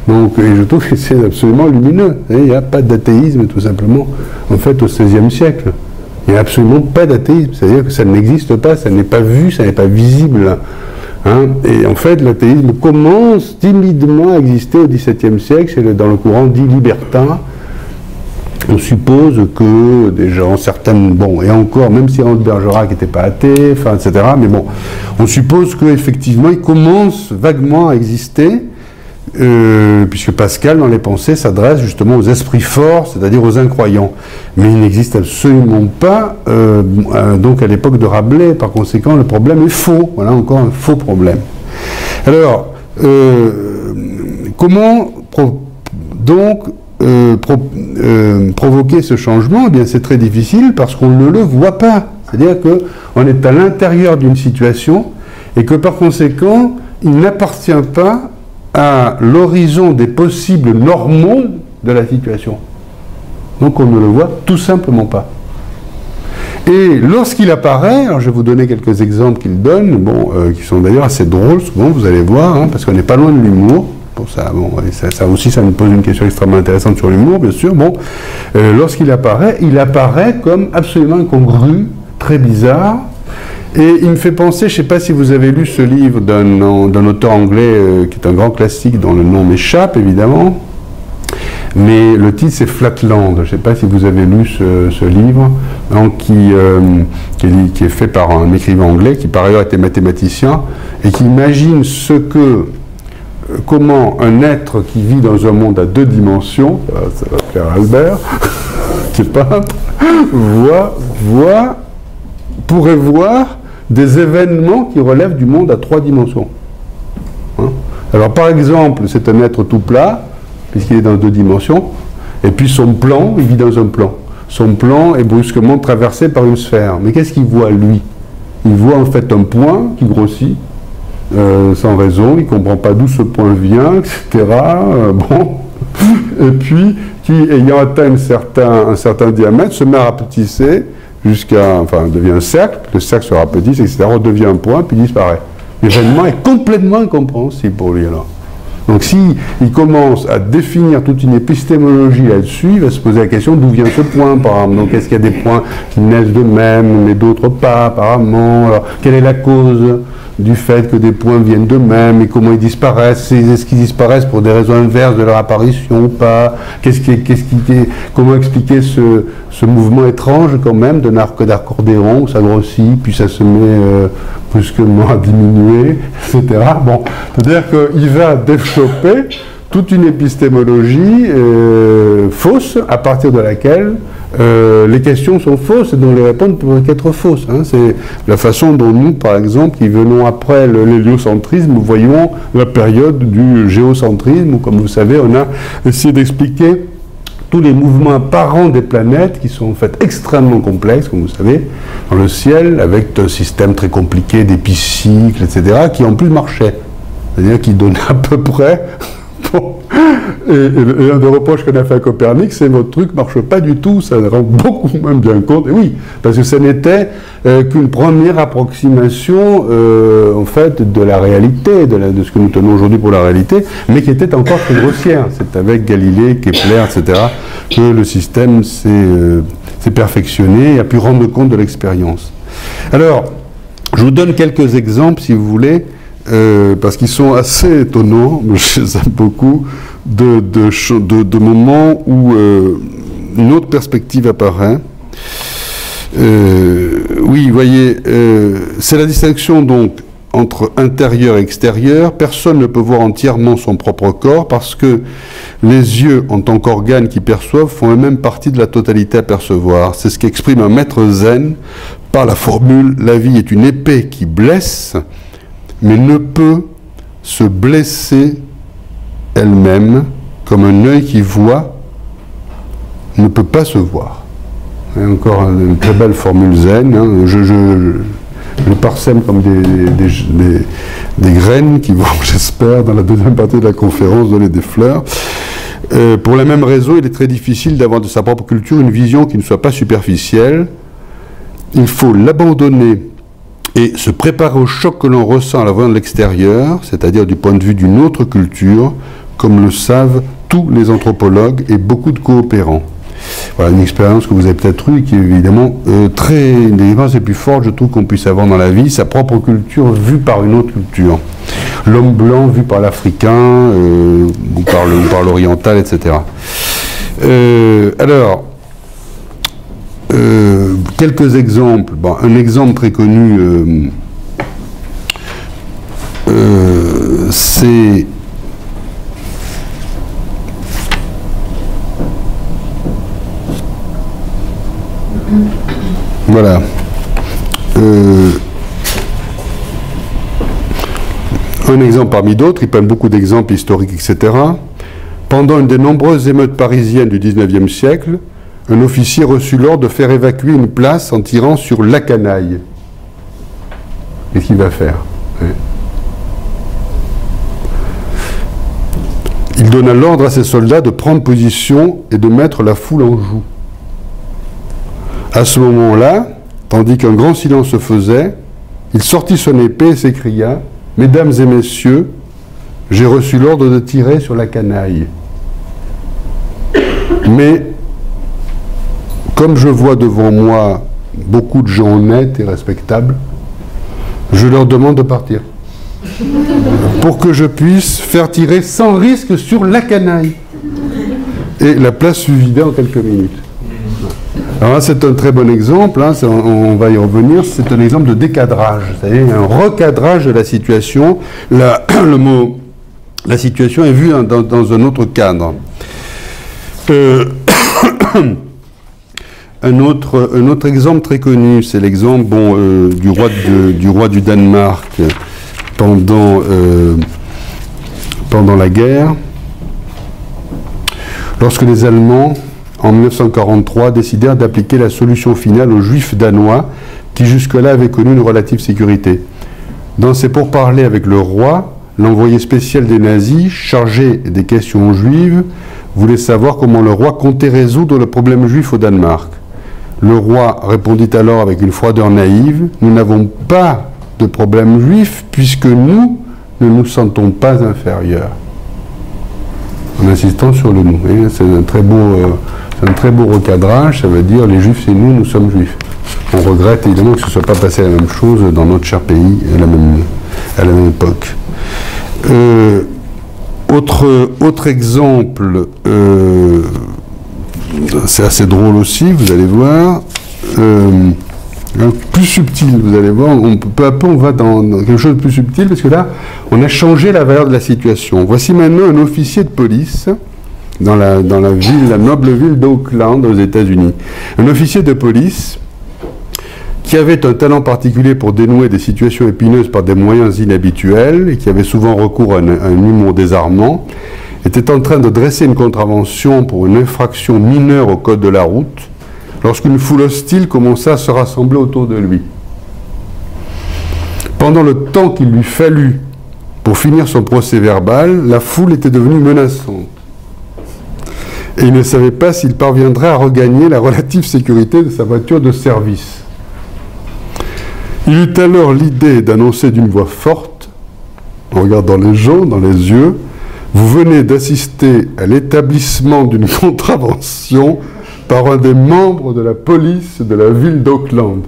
Donc, et je trouve que c'est absolument lumineux. Il n'y a pas d'athéisme, tout simplement, en fait, au XVIe siècle. Il n'y a absolument pas d'athéisme, c'est-à-dire que ça n'existe pas, ça n'est pas vu, ça n'est pas visible. Et en fait, l'athéisme commence timidement à exister au XVIIe siècle, c'est dans le courant dit libertin. On suppose que des gens, certaines, bon, et encore, même si Raymond de Bergerac n'était pas athée, enfin, etc., mais bon, on suppose qu'effectivement, il commence vaguement à exister puisque Pascal, dans les pensées, s'adresse justement aux esprits forts, c'est-à-dire aux incroyants. Mais il n'existe absolument pas, donc à l'époque de Rabelais, par conséquent, le problème est faux. Voilà encore un faux problème. Alors, comment provoquer ce changement? Eh bien, c'est très difficile parce qu'on ne le voit pas. C'est-à-dire qu'on est à l'intérieur d'une situation et que par conséquent, il n'appartient pas à l'horizon des possibles normaux de la situation. Donc on ne le voit tout simplement pas. Et lorsqu'il apparaît, alors je vais vous donner quelques exemples qu'il donne, bon, qui sont d'ailleurs assez drôles, souvent vous allez voir, hein, parce qu'on n'est pas loin de l'humour. Pour ça, bon, ça aussi, ça nous pose une question extrêmement intéressante sur l'humour, bien sûr. Bon, lorsqu'il apparaît, il apparaît comme absolument incongru, très bizarre. Et il me fait penser, je ne sais pas si vous avez lu ce livre d'un auteur anglais qui est un grand classique dont le nom m'échappe évidemment, mais le titre c'est Flatland. Je ne sais pas si vous avez lu ce livre, hein, qui est fait par un écrivain anglais qui par ailleurs était mathématicien et qui imagine comment un être qui vit dans un monde à 2 dimensions, ça va faire Albert, qui est peintre, pourrait voir des événements qui relèvent du monde à 3 dimensions. Hein? Alors par exemple, c'est un être tout plat, puisqu'il est dans 2 dimensions, et puis son plan, il vit dans un plan. Son plan est brusquement traversé par une sphère. Mais qu'est-ce qu'il voit, lui? Il voit en fait un point qui grossit, sans raison, il ne comprend pas d'où ce point vient, etc. Bon. Et puis, qui, ayant atteint un certain diamètre, se met à rapetisser, devient un cercle, le cercle se rapetisse, etc., redevient un point, puis disparaît. L'événement est complètement incompréhensible pour lui, alors. Donc, s'il commence à définir toute une épistémologie là-dessus, il va se poser la question d'où vient ce point, par exemple. Donc, est-ce qu'il y a des points qui naissent de même, mais d'autres pas, apparemment? Alors, quelle est la cause du fait que des points viennent d'eux-mêmes et comment ils disparaissent? Est-ce qu'ils disparaissent pour des raisons inverses de leur apparition ou pas? Comment expliquer ce mouvement étrange quand même d'un arc d'accordéon où ça grossit, puis ça se met brusquement à diminuer, etc. Bon, c'est-à-dire qu'il va développer toute une épistémologie fausse à partir de laquelle les questions sont fausses et dont les réponses peuvent être fausses. Hein. C'est la façon dont nous, par exemple, qui venons après l'héliocentrisme, nous voyons la période du géocentrisme, où, comme vous savez, on a essayé d'expliquer tous les mouvements apparents des planètes, qui sont en fait extrêmement complexes, comme vous savez, dans le ciel, avec un système très compliqué d'épicycles, etc., qui en plus marchait. C'est-à-dire qui donnait à peu près... Bon. Et un des reproches qu'on a fait à Copernic, c'est votre truc ne marche pas du tout, ça rend beaucoup moins bien compte. Et oui, parce que ça n'était qu'une première approximation en fait de la réalité, de ce que nous tenons aujourd'hui pour la réalité, mais qui était encore très grossière. C'est avec Galilée, Kepler, etc. que le système s'est perfectionné et a pu rendre compte de l'expérience. Alors, je vous donne quelques exemples, si vous voulez, parce qu'ils sont assez étonnants, je les aime beaucoup, de moments où une autre perspective apparaît. Oui, vous voyez, c'est la distinction donc entre intérieur et extérieur. Personne ne peut voir entièrement son propre corps parce que les yeux, en tant qu'organes qui perçoivent, font eux-mêmes partie de la totalité à percevoir. C'est ce qu'exprime un maître zen par la formule « La vie est une épée qui blesse », mais ne peut se blesser elle-même, comme un œil qui voit ne peut pas se voir. Et encore une très belle formule zen, hein. Je le parsème comme des graines qui vont, j'espère, dans la deuxième partie de la conférence, donner des fleurs. Pour la même raison, il est très difficile d'avoir de sa propre culture une vision qui ne soit pas superficielle. Il faut l'abandonner et se préparer au choc que l'on ressent à la voyant de l'extérieur, c'est-à-dire du point de vue d'une autre culture, comme le savent tous les anthropologues et beaucoup de coopérants. Voilà une expérience que vous avez peut-être eue, qui est évidemment une des expériences les plus fortes, je trouve, qu'on puisse avoir dans la vie, sa propre culture vue par une autre culture. L'homme blanc vu par l'Africain, ou par l'oriental, etc. Alors, quelques exemples. Bon, un exemple très connu, voilà. Un exemple parmi d'autres, ils prennent beaucoup d'exemples historiques, etc. Pendant une des nombreuses émeutes parisiennes du XIXe siècle, un officier reçut l'ordre de faire évacuer une place en tirant sur la canaille. Qu'est-ce qu'il va faire? Il donna l'ordre à ses soldats de prendre position et de mettre la foule en joue. À ce moment-là, tandis qu'un grand silence se faisait, il sortit son épée et s'écria « Mesdames et messieurs, j'ai reçu l'ordre de tirer sur la canaille. Mais, comme je vois devant moi beaucoup de gens honnêtes et respectables, je leur demande de partir. Pour que je puisse faire tirer sans risque sur la canaille. » Et la place fut vidée en quelques minutes. Alors là, c'est un très bon exemple, hein, on va y revenir, c'est un exemple de décadrage, c'est-à-dire un recadrage de la situation. La situation est vue dans un autre cadre. Un autre exemple très connu, c'est l'exemple du roi du Danemark pendant la guerre, lorsque les Allemands, en 1943, décidèrent d'appliquer la solution finale aux Juifs danois qui jusque-là avaient connu une relative sécurité. Dans ses pourparlers avec le roi, l'envoyé spécial des nazis, chargé des questions juives, voulait savoir comment le roi comptait résoudre le problème juif au Danemark. Le roi répondit alors avec une froideur naïve « Nous n'avons pas de problème juif puisque nous ne nous sentons pas inférieurs. » En insistant sur le « nous ». C'est un très beau recadrage, ça veut dire les juifs c'est nous, nous sommes juifs. On regrette évidemment que ce ne soit pas passé la même chose dans notre cher pays à la même époque. Autre exemple, c'est assez drôle aussi, vous allez voir, plus subtil, vous allez voir, peu à peu on va dans quelque chose de plus subtil, parce que là, on a changé la valeur de la situation. Voici maintenant un officier de police dans la noble ville d'Oakland aux États-Unis. Un officier de police qui avait un talent particulier pour dénouer des situations épineuses par des moyens inhabituels et qui avait souvent recours à un humour désarmant, était en train de dresser une contravention pour une infraction mineure au code de la route lorsqu'une foule hostile commença à se rassembler autour de lui. Pendant le temps qu'il lui fallut pour finir son procès-verbal, la foule était devenue menaçante. Et il ne savait pas s'il parviendrait à regagner la relative sécurité de sa voiture de service. Il eut alors l'idée d'annoncer d'une voix forte, en regardant les gens dans les yeux, « Vous venez d'assister à l'établissement d'une contravention par un des membres de la police de la ville d'Oakland. »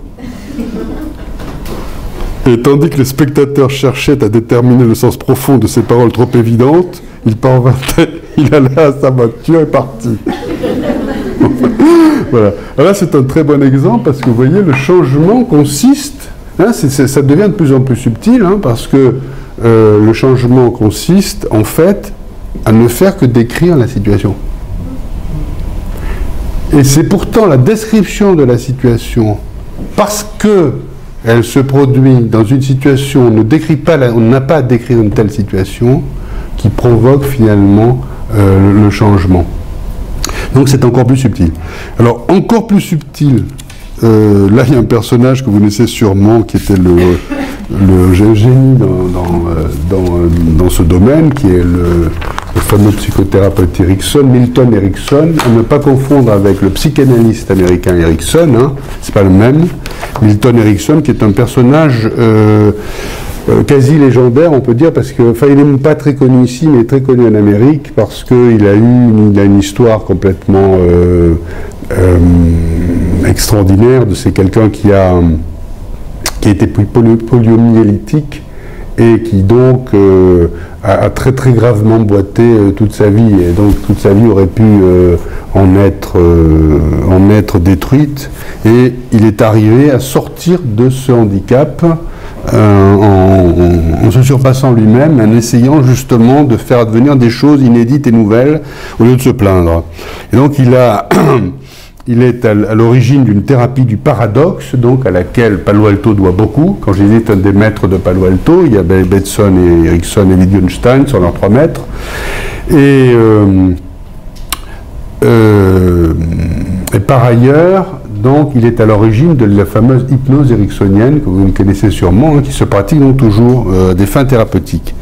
Et tandis que les spectateurs cherchaient à déterminer le sens profond de ces paroles trop évidentes, il alla à sa voiture et partit. Voilà. Alors là, c'est un très bon exemple parce que vous voyez, le changement consiste, hein, ça devient de plus en plus subtil, hein, parce que le changement consiste, en fait, à ne faire que décrire la situation. Et c'est pourtant la description de la situation, parce que elle se produit dans une situation, on n'a pas à décrire une telle situation, qui provoque finalement le changement. Donc c'est encore plus subtil. Alors encore plus subtil, là il y a un personnage que vous connaissez sûrement, qui était le génie dans ce domaine, qui est le fameux psychothérapeute Erickson, Milton Erickson, à ne pas confondre avec le psychanalyste américain Erickson, hein, c'est pas le même. Milton Erickson, qui est un personnage quasi légendaire, on peut dire, parce que, enfin, il n'est pas très connu ici, mais très connu en Amérique, parce qu'il a une histoire complètement extraordinaire. C'est quelqu'un qui a été poliomyélitique et qui donc a très très gravement boité toute sa vie, et donc toute sa vie aurait pu en être détruite, et il est arrivé à sortir de ce handicap en se surpassant lui-même, en essayant justement de faire advenir des choses inédites et nouvelles au lieu de se plaindre. Et donc il a il est à l'origine d'une thérapie du paradoxe, donc à laquelle Palo Alto doit beaucoup. Quand je disais un des maîtres de Palo Alto, il y a Bateson et Erickson et Wittgenstein sont leurs 3 maîtres. Et par ailleurs, donc, il est à l'origine de la fameuse hypnose ericksonienne, que vous connaissez sûrement, qui se pratique donc toujours à des fins thérapeutiques.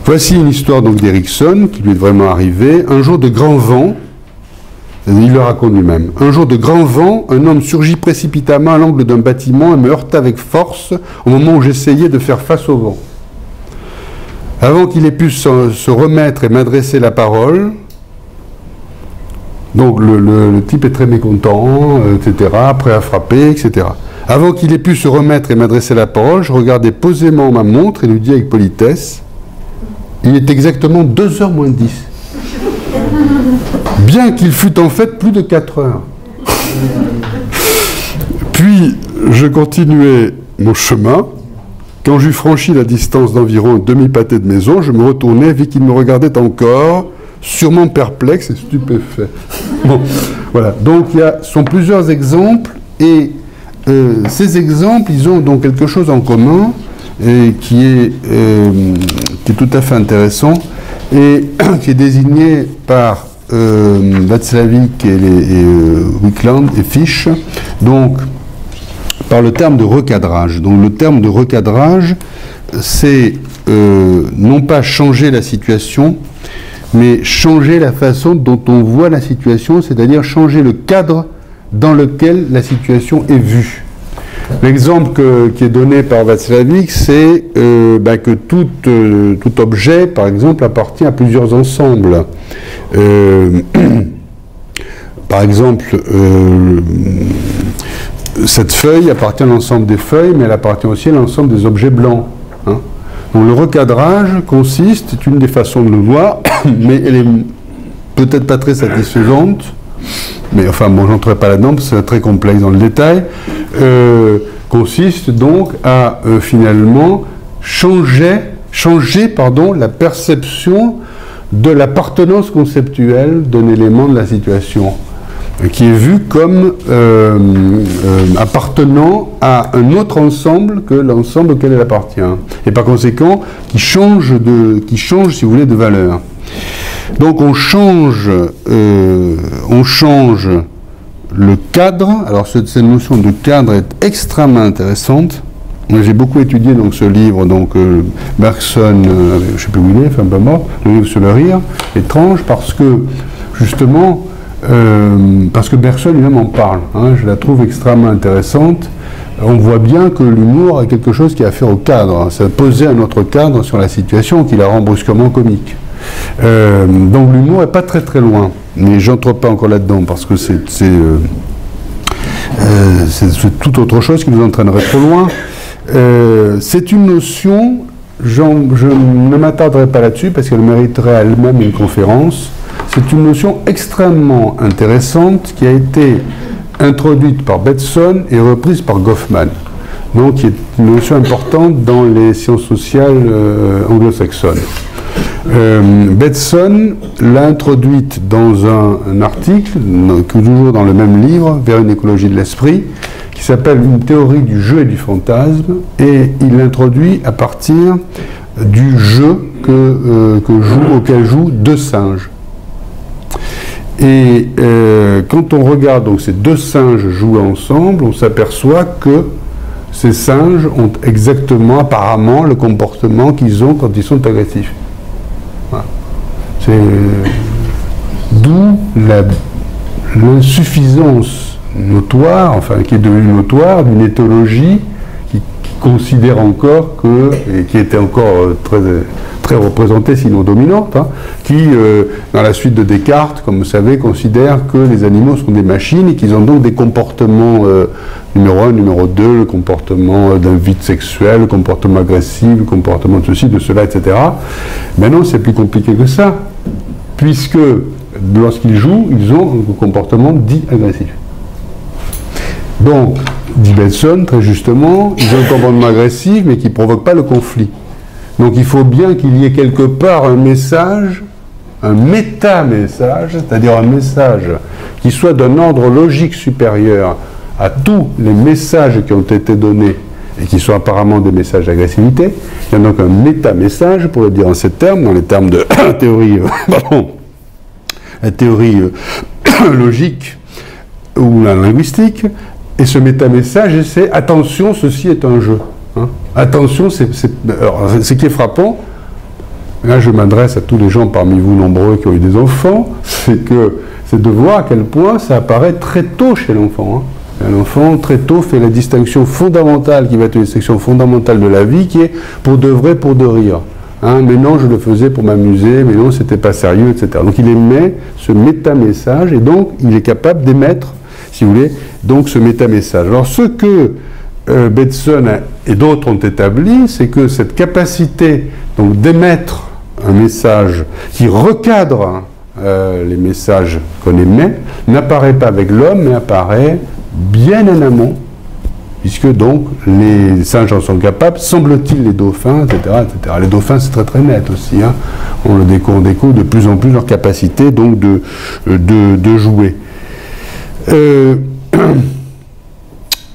Voici une histoire donc d'Erickson, qui lui est vraiment arrivée. Un jour de grand vent, il le raconte lui-même, un jour de grand vent, un homme surgit précipitamment à l'angle d'un bâtiment et me heurta avec force au moment où j'essayais de faire face au vent. Avant qu'il ait pu se remettre et m'adresser la parole, donc le type est très mécontent, etc., prêt à frapper, etc. Avant qu'il ait pu se remettre et m'adresser la parole, je regardais posément ma montre et lui dis avec politesse, il est exactement 2h moins 10. Bien qu'il fût en fait plus de 4 heures. Puis, je continuais mon chemin. Quand j'eus franchi la distance d'environ un demi-pâté de maison, je me retournai et vis qu'il me regardait encore, sûrement perplexe et stupéfait. Bon, voilà. Donc, il y sont plusieurs exemples, et ces exemples, ils ont donc quelque chose en commun, et qui est tout à fait intéressant, et qui est désigné par Václavík et Wickland et Fish, donc par le terme de recadrage. Donc le terme de recadrage, c'est non pas changer la situation, mais changer la façon dont on voit la situation, c'est-à-dire changer le cadre dans lequel la situation est vue. L'exemple qui est donné par Václavík, c'est que tout objet, par exemple, appartient à plusieurs ensembles. Par exemple, cette feuille appartient à l'ensemble des feuilles, mais elle appartient aussi à l'ensemble des objets blancs. Hein. Donc le recadrage consiste, c'est une des façons de le voir, mais elle est peut-être pas très satisfaisante. Mais enfin, bon, je n'entrerai pas là-dedans, parce que c'est très complexe dans le détail, consiste donc à finalement changer la perception de l'appartenance conceptuelle d'un élément de la situation, qui est vu comme appartenant à un autre ensemble que l'ensemble auquel elle appartient, et par conséquent, qui change, si vous voulez, de valeur. Donc on change le cadre. Alors cette notion de cadre est extrêmement intéressante. Moi j'ai beaucoup étudié donc ce livre, donc Bergson, je ne sais plus où il est, enfin pas mort, le livre sur le rire, étrange parce que justement parce que Bergson lui-même en parle. Hein, je la trouve extrêmement intéressante. On voit bien que l'humour a quelque chose qui a à faire au cadre. Ça poser un autre cadre sur la situation qui la rend brusquement comique. Donc l'humour n'est pas très très loin, mais j'entre pas encore là-dedans parce que c'est tout autre chose qui nous entraînerait trop loin. C'est une notion, je ne m'attarderai pas là-dessus parce qu'elle mériterait elle-même une conférence. C'est une notion extrêmement intéressante qui a été introduite par Bateson et reprise par Goffman. Donc qui est une notion importante dans les sciences sociales anglo-saxonnes. Bateson l'a introduite dans un article, toujours dans le même livre, Vers une écologie de l'esprit, qui s'appelle Une théorie du jeu et du fantasme, et il l'introduit à partir du jeu auquel jouent 2 singes. Et quand on regarde donc ces 2 singes jouer ensemble, on s'aperçoit que ces singes ont exactement, apparemment, le comportement qu'ils ont quand ils sont agressifs. Voilà. C'est d'où l'insuffisance notoire, enfin qui est devenue notoire, d'une éthologie qui considère encore que, et qui était encore très représentée, sinon dominante, hein, qui, dans la suite de Descartes, comme vous savez, considère que les animaux sont des machines et qu'ils ont donc des comportements numéro 1, numéro 2, le comportement d'un vide sexuel, le comportement agressif, le comportement de ceci, de cela, etc. Mais non, c'est plus compliqué que ça, puisque lorsqu'ils jouent, ils ont un comportement dit agressif. Donc, dit Bateson, très justement, ils ont un comportement agressif, mais qui ne provoque pas le conflit. Donc il faut bien qu'il y ait quelque part un message un méta-message, c'est-à-dire un message qui soit d'un ordre logique supérieur à tous les messages qui ont été donnés et qui sont apparemment des messages d'agressivité. Il y a donc un méta-message, pour le dire en ces termes, dans les termes de la théorie logique ou la linguistique. Et ce méta-message, c'est « attention, ceci est un jeu ». Hein. Attention, alors, ce qui est frappant, là je m'adresse à tous les gens parmi vous nombreux qui ont eu des enfants, c'est de voir à quel point ça apparaît très tôt chez l'enfant. Hein. L'enfant, très tôt, fait la distinction fondamentale, qui va être une distinction fondamentale de la vie, qui est pour de vrai, pour de rire. Hein, mais non, je le faisais pour m'amuser, mais non, c'était pas sérieux, etc. Donc il émet ce méta-message, et donc il est capable d'émettre, si vous voulez, donc ce méta-message. Alors ce que Bateson et d'autres ont établi, c'est que cette capacité donc d'émettre un message qui recadre les messages qu'on émet, n'apparaît pas avec l'homme, mais apparaît bien en amont, puisque donc les singes en sont capables, semble-t-il les dauphins, etc., etc. Les dauphins, c'est très très net aussi, hein. On découvre de plus en plus leur capacité donc de jouer.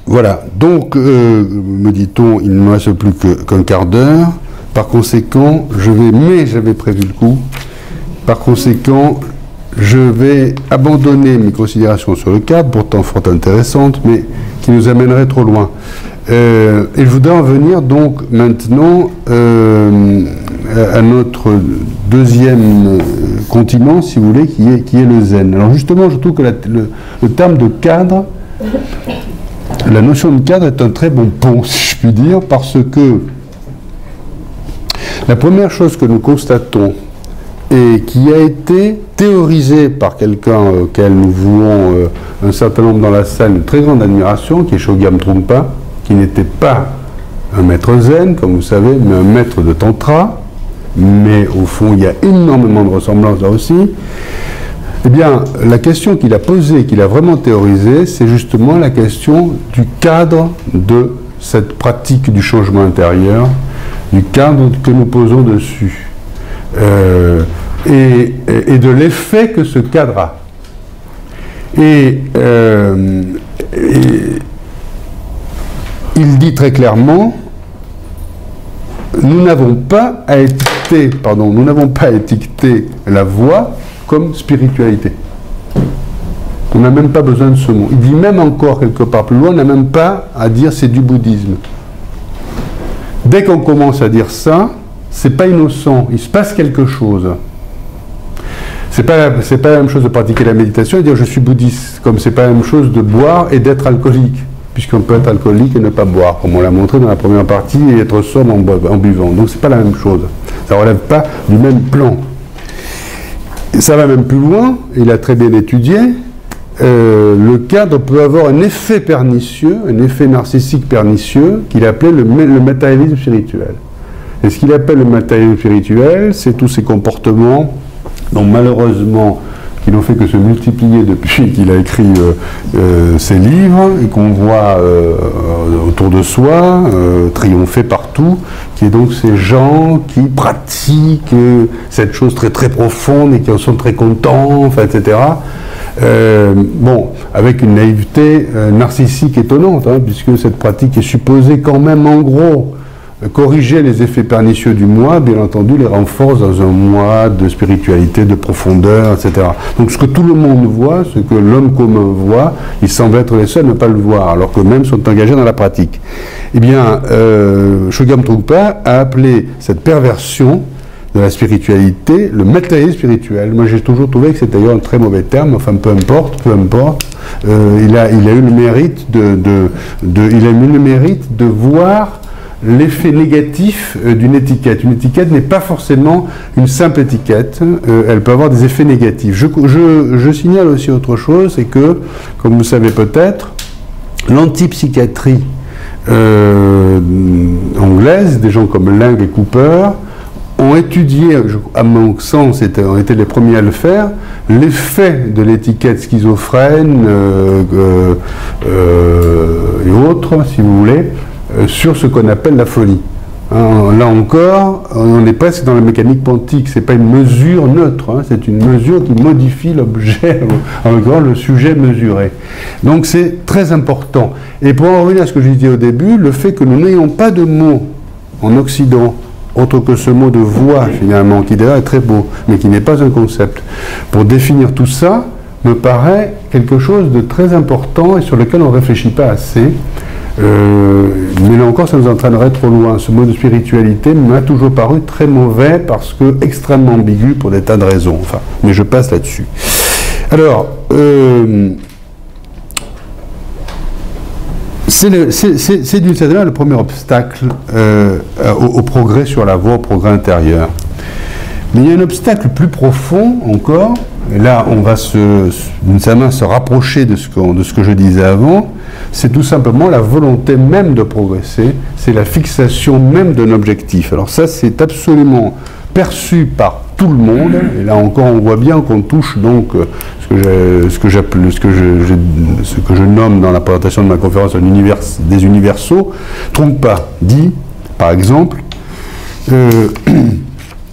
Voilà, donc, me dit-on, il ne me reste plus qu'un quart d'heure. Par conséquent, j'avais prévu le coup, par conséquent, je vais abandonner mes considérations sur le cadre, pourtant fort intéressantes, mais qui nous amèneraient trop loin. Et je voudrais en venir donc maintenant à notre deuxième continent, si vous voulez, qui est le zen. Alors justement, je trouve que le terme de cadre, la notion de cadre est un très bon pont, si je puis dire, parce que la première chose que nous constatons et qui a été théorisée par quelqu'un auquel nous vouons un certain nombre dans la salle une très grande admiration, qui est Chogyam Trungpa, qui n'était pas un maître zen, comme vous savez, mais un maître de tantra, mais au fond il y a énormément de ressemblances là aussi. Eh bien, la question qu'il a posée, qu'il a vraiment théorisée, c'est justement la question du cadre de cette pratique du changement intérieur, du cadre que nous posons dessus, et de l'effet que ce cadre a. Et il dit très clairement, nous n'avons pas à étiqueter la voie comme spiritualité. On n'a même pas besoin de ce mot. Il dit même encore quelque part plus loin, on n'a même pas à dire c'est du bouddhisme. Dès qu'on commence à dire ça, c'est pas innocent, il se passe quelque chose. C'est pas la même chose de pratiquer la méditation et dire je suis bouddhiste, comme c'est pas la même chose de boire et d'être alcoolique, puisqu'on peut être alcoolique et ne pas boire, comme on l'a montré dans la première partie, et être sobre en buvant. Donc c'est pas la même chose. Ça relève pas du même plan. Et ça va même plus loin, il a très bien étudié, le cadre peut avoir un effet pernicieux, un effet narcissique pernicieux, qu'il appelait le matérialisme spirituel. Et ce qu'il appelle le matérialisme spirituel, c'est tous ces comportements dont malheureusement, qui n'ont fait que se multiplier depuis qu'il a écrit ses livres, et qu'on voit autour de soi, triompher partout, qui est donc ces gens qui pratiquent cette chose très très profonde et qui en sont très contents, enfin, etc. Bon, avec une naïveté narcissique étonnante, hein, puisque cette pratique est supposée quand même, en gros, corriger les effets pernicieux du moi, bien entendu, les renforce dans un moi de spiritualité, de profondeur, etc. Donc ce que tout le monde voit, ce que l'homme commun voit, ils semblent être les seuls à ne pas le voir, alors qu'eux-mêmes sont engagés dans la pratique. Eh bien, Chogyam Trungpa a appelé cette perversion de la spiritualité le matérialisme spirituel. Moi j'ai toujours trouvé que c'était d'ailleurs un très mauvais terme, enfin peu importe. Il a eu le mérite de voir l'effet négatif d'une étiquette. Une étiquette n'est pas forcément une simple étiquette, elle peut avoir des effets négatifs. Je signale aussi autre chose, c'est que, comme vous le savez peut-être, l'antipsychiatrie anglaise, des gens comme Lang et Cooper, ont étudié, à mon sens, ont été les premiers à le faire, l'effet de l'étiquette schizophrène et autres, si vous voulez, sur ce qu'on appelle la folie. Là encore, on est presque dans la mécanique quantique. C'est pas une mesure neutre, hein, c'est une mesure qui modifie l'objet, en l'occurrence le sujet mesuré. Donc c'est très important. Et pour en revenir à ce que je disais au début, le fait que nous n'ayons pas de mot en Occident, autre que ce mot de voix finalement, qui d'ailleurs est très beau, mais qui n'est pas un concept, pour définir tout ça, me paraît quelque chose de très important et sur lequel on ne réfléchit pas assez. Mais là encore, ça nous entraînerait trop loin. Ce mot de spiritualité m'a toujours paru très mauvais parce que extrêmement ambigu pour des tas de raisons. Enfin, mais je passe là-dessus. Alors, c'est d'une certaine manière le premier obstacle au progrès sur la voie, au progrès intérieur. Mais il y a un obstacle plus profond encore, et là on va d'une certaine manière se rapprocher de ce que je disais avant, c'est tout simplement la volonté même de progresser, c'est la fixation même d'un objectif. Alors ça c'est absolument perçu par tout le monde, et là encore on voit bien qu'on touche donc ce que je nomme dans la présentation de ma conférence des universaux. Trungpa dit, par exemple,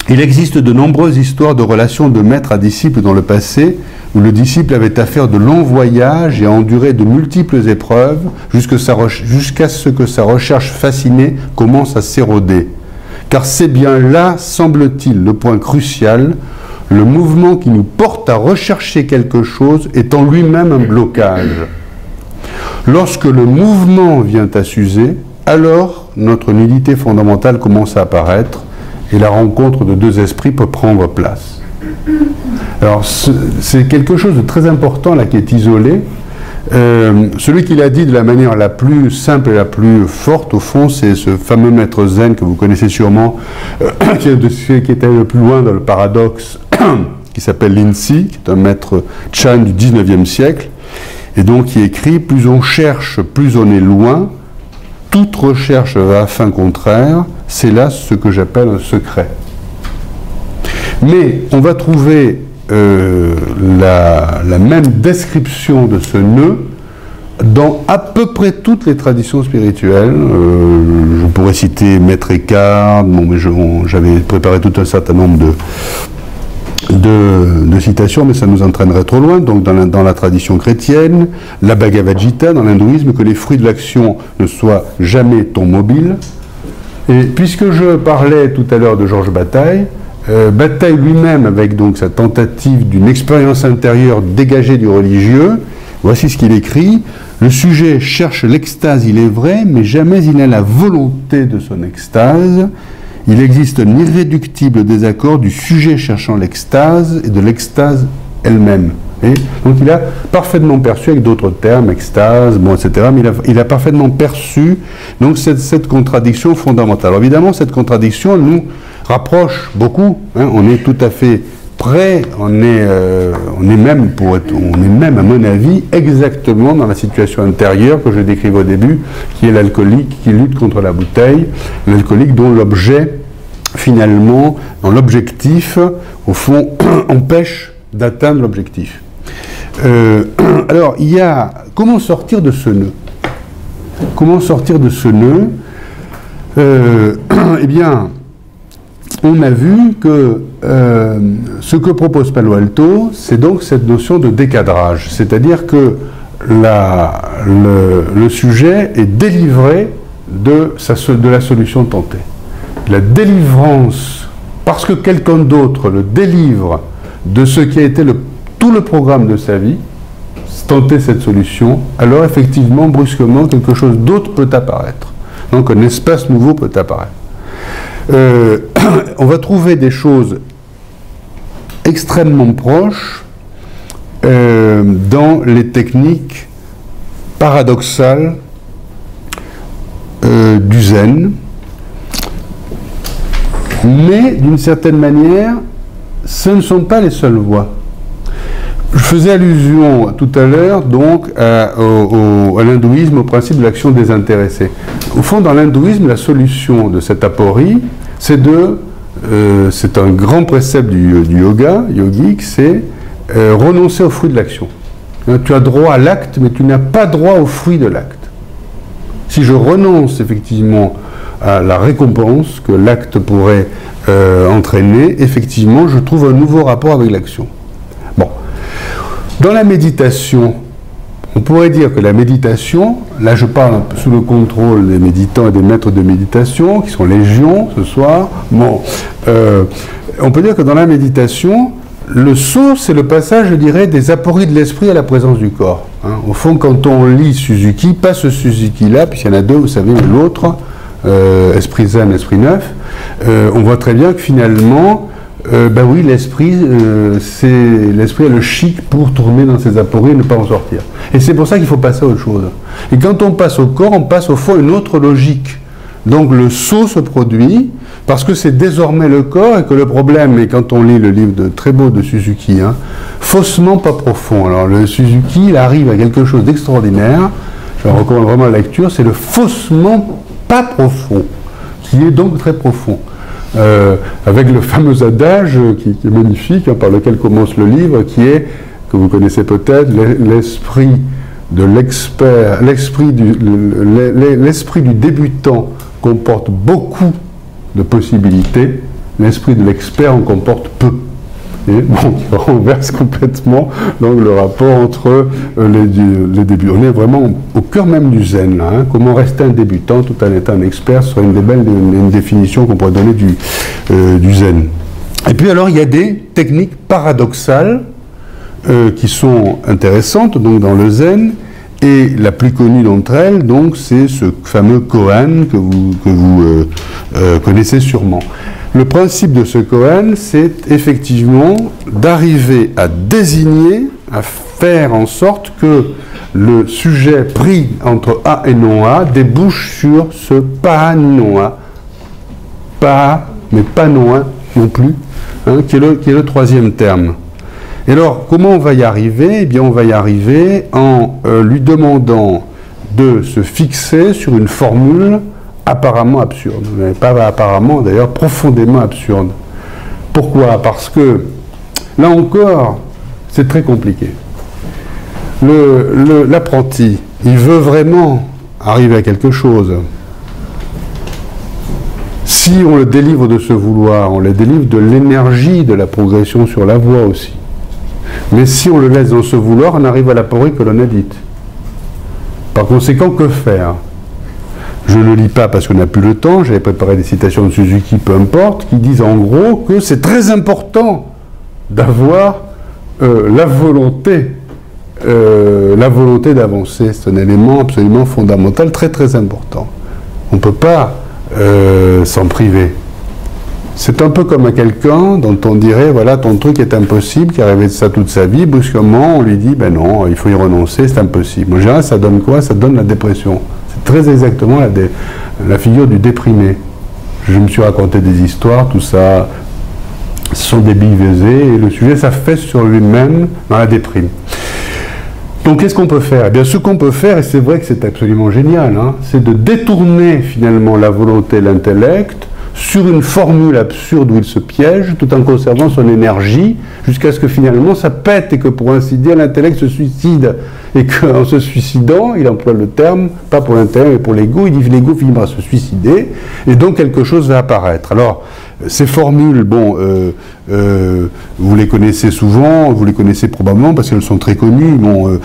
il existe de nombreuses histoires de relations de maître à disciple dans le passé, où le disciple avait à faire de longs voyages et à endurer de multiples épreuves jusqu'à ce que sa recherche fascinée commence à s'éroder. Car c'est bien là, semble-t-il, le point crucial, le mouvement qui nous porte à rechercher quelque chose est en lui-même un blocage. Lorsque le mouvement vient à s'user, alors notre nudité fondamentale commence à apparaître, et la rencontre de deux esprits peut prendre place. Alors, c'est quelque chose de très important là qui est isolé. Celui qui l'a dit de la manière la plus simple et la plus forte, au fond, c'est ce fameux maître zen que vous connaissez sûrement, qui était le plus loin dans le paradoxe, qui s'appelle Linsi, qui est un maître Chan du 19e siècle, et donc qui écrit « Plus on cherche, plus on est loin. Toute recherche va à fin contraire, c'est là ce que j'appelle un secret. » Mais on va trouver la même description de ce nœud dans à peu près toutes les traditions spirituelles. Je pourrais citer Maître Eckhart, bon, mais j'avais préparé tout un certain nombre de citations, mais ça nous entraînerait trop loin. Donc dans la tradition chrétienne, la Bhagavad Gita, dans l'hindouisme, que les fruits de l'action ne soient jamais ton mobile. Et puisque je parlais tout à l'heure de Georges Bataille, Bataille lui-même, avec donc sa tentative d'une expérience intérieure dégagée du religieux, voici ce qu'il écrit: le sujet cherche l'extase, il est vrai, mais jamais il n'a la volonté de son extase. Il existe un irréductible désaccord du sujet cherchant l'extase et de l'extase elle-même. Donc il a parfaitement perçu, avec d'autres termes, extase, bon, etc., mais il a parfaitement perçu donc cette contradiction fondamentale. Alors évidemment, cette contradiction nous rapproche beaucoup, hein, on est tout à fait près, on est même, à mon avis, exactement dans la situation intérieure que je décrivais au début, qui est l'alcoolique qui lutte contre la bouteille, l'alcoolique dont l'objet, finalement, dans l'objectif, au fond, empêche d'atteindre l'objectif. Alors, il y a... Comment sortir de ce nœud? Comment sortir de ce nœud? Eh bien, on a vu que ce que propose Palo Alto, c'est donc cette notion de décadrage. C'est-à-dire que le sujet est délivré de la solution tentée. La délivrance, parce que quelqu'un d'autre le délivre de ce qui a été tout le programme de sa vie, tenter cette solution, alors effectivement, brusquement, quelque chose d'autre peut apparaître. Donc un espace nouveau peut apparaître. On va trouver des choses extrêmement proches dans les techniques paradoxales du zen, mais d'une certaine manière, ce ne sont pas les seules voies. Je faisais allusion tout à l'heure donc à l'hindouisme, au principe de l'action désintéressée. Au fond, dans l'hindouisme, la solution de cette aporie, c'est un grand précepte du yoga yogique, c'est renoncer au fruit de l'action. Tu as droit à l'acte, mais tu n'as pas droit au fruit de l'acte. Si je renonce effectivement à la récompense que l'acte pourrait entraîner, effectivement, je trouve un nouveau rapport avec l'action. Bon. Dans la méditation, on pourrait dire que la méditation, là je parle sous le contrôle des méditants et des maîtres de méditation, qui sont légion ce soir, bon, on peut dire que dans la méditation, le saut, c'est le passage, je dirais, des apories de l'esprit à la présence du corps. Hein. Au fond, quand on lit Suzuki, pas ce Suzuki-là, puisqu'il y en a deux, vous savez, l'autre, esprit zen, esprit neuf, on voit très bien que finalement, ben oui, l'esprit a le chic pour tourner dans ses apories et ne pas en sortir. Et c'est pour ça qu'il faut passer à autre chose. Et quand on passe au corps, on passe au fond à une autre logique. Donc le saut se produit parce que c'est désormais le corps et que le problème, et quand on lit le livre très beau de Suzuki, hein, faussement pas profond. Alors le Suzuki, il arrive à quelque chose d'extraordinaire, je recommande vraiment la lecture, c'est le faussement pas profond, qui est donc très profond. Avec le fameux adage qui est magnifique, hein, par lequel commence le livre, qui est, que vous connaissez peut-être, l'esprit de l'expert, l'esprit du débutant comporte beaucoup de possibilités, l'esprit de l'expert en comporte peu. Et bon, il renverse complètement donc, le rapport entre les débuts. On est vraiment au cœur même du zen, là, hein. Comment rester un débutant tout en étant un expert serait une définition qu'on pourrait donner du zen. Et puis alors, il y a des techniques paradoxales qui sont intéressantes donc, dans le zen, et la plus connue d'entre elles, donc, c'est ce fameux koan que vous connaissez sûrement. Le principe de ce koan, c'est effectivement d'arriver à désigner, à faire en sorte que le sujet pris entre A et non-A débouche sur ce pas non-A, pas, mais pas non-A non plus, hein, qui est le troisième terme. Et alors, comment on va y arriver? Eh bien, on va y arriver en lui demandant de se fixer sur une formule apparemment absurde, mais pas apparemment, d'ailleurs profondément absurde. Pourquoi? Parce que, là encore, c'est très compliqué. L'apprenti, il veut vraiment arriver à quelque chose. Si on le délivre de ce vouloir, on le délivre de l'énergie de la progression sur la voie aussi. Mais si on le laisse dans ce vouloir, on arrive à la porée que l'on a dite. Par conséquent, que faire? Je ne lis pas parce qu'on n'a plus le temps, j'avais préparé des citations de Suzuki, peu importe, qui disent en gros que c'est très important d'avoir la volonté d'avancer. C'est un élément absolument fondamental, très très important. On ne peut pas s'en priver. C'est un peu comme à quelqu'un dont on dirait, voilà, ton truc est impossible, qui a rêvé de ça toute sa vie, brusquement on lui dit, ben non, il faut y renoncer, c'est impossible. En général, ça donne quoi? Ça donne la dépression. C'est très exactement la figure du déprimé. Je me suis raconté des histoires, tout ça, ce sont des billevesées, et le sujet s'affaisse sur lui-même dans la déprime. Donc qu'est-ce qu'on peut faire? Eh bien, ce qu'on peut faire, et c'est vrai que c'est absolument génial, hein, c'est de détourner finalement la volonté et l'intellect sur une formule absurde où il se piège, tout en conservant son énergie, jusqu'à ce que finalement ça pète et que pour ainsi dire l'intellect se suicide. Et qu'en se suicidant, il emploie le terme, pas pour l'intellect mais pour l'ego, il dit l'ego finit par se suicider, et donc quelque chose va apparaître. Alors, ces formules, bon, vous les connaissez souvent, vous les connaissez probablement parce qu'elles sont très connues. Bon,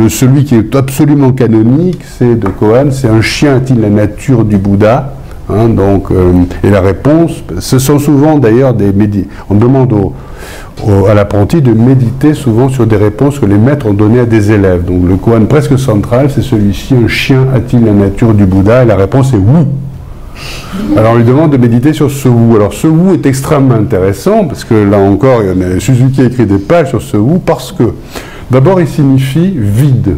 celui qui est absolument canonique, c'est de Koan, c'est un chien a-t-il la nature du Bouddha? Hein, donc, et la réponse, ce sont souvent d'ailleurs on demande à l'apprenti de méditer souvent sur des réponses que les maîtres ont données à des élèves. Donc le koan presque central, c'est celui-ci, un chien a-t-il la nature du Bouddha? Et la réponse est oui. Alors on lui demande de méditer sur ce wu. Alors ce wu est extrêmement intéressant, parce que là encore, Suzuki a écrit des pages sur ce wu, parce que d'abord il signifie vide.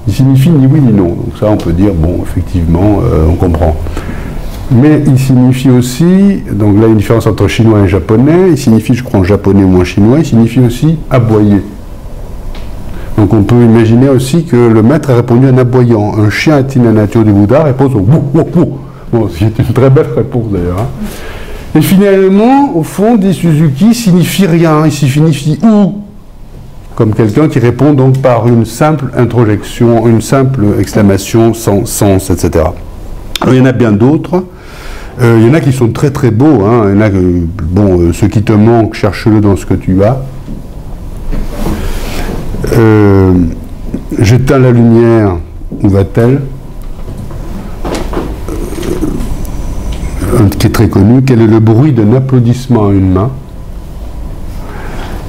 Il signifie ni oui ni non. Donc ça on peut dire, bon, effectivement, on comprend. Mais il signifie aussi, donc là il y a une différence entre chinois et japonais, il signifie, je crois en japonais ou en chinois, il signifie aussi aboyer. Donc on peut imaginer aussi que le maître a répondu en aboyant. Un chien a-t-il la nature du Bouddha? Réponse au wou, wou, wou. Bon, c'est une très belle réponse d'ailleurs. Hein. Et finalement, au fond, dit Suzuki, signifie rien, il signifie où? Comme quelqu'un qui répond donc par une simple introjection, une simple exclamation sans sens, etc. Alors, il y en a bien d'autres. Il y en a qui sont très très beaux, hein. Il y en a que, bon, ce qui te manque, cherche-le dans ce que tu as. J'éteins la lumière, où va-t-elle? Qui est très connu. Quel est le bruit d'un applaudissement à une main?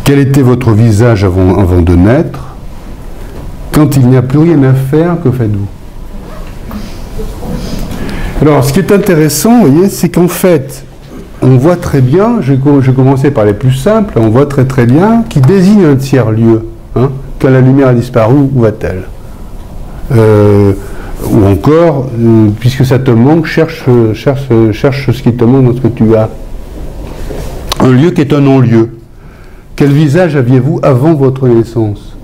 Quel était votre visage avant de naître? Quand il n'y a plus rien à faire, que faites-vous? Alors, ce qui est intéressant, vous voyez, c'est qu'en fait, on voit très bien, je vais commencer par les plus simples, on voit très très bien qui désigne un tiers-lieu. Hein, quand la lumière a disparu, où va-t-elle? Ou encore, puisque ça te manque, cherche ce qui te manque dans ce que tu as. Un lieu qui est un non-lieu. Quel visage aviez-vous avant votre naissance?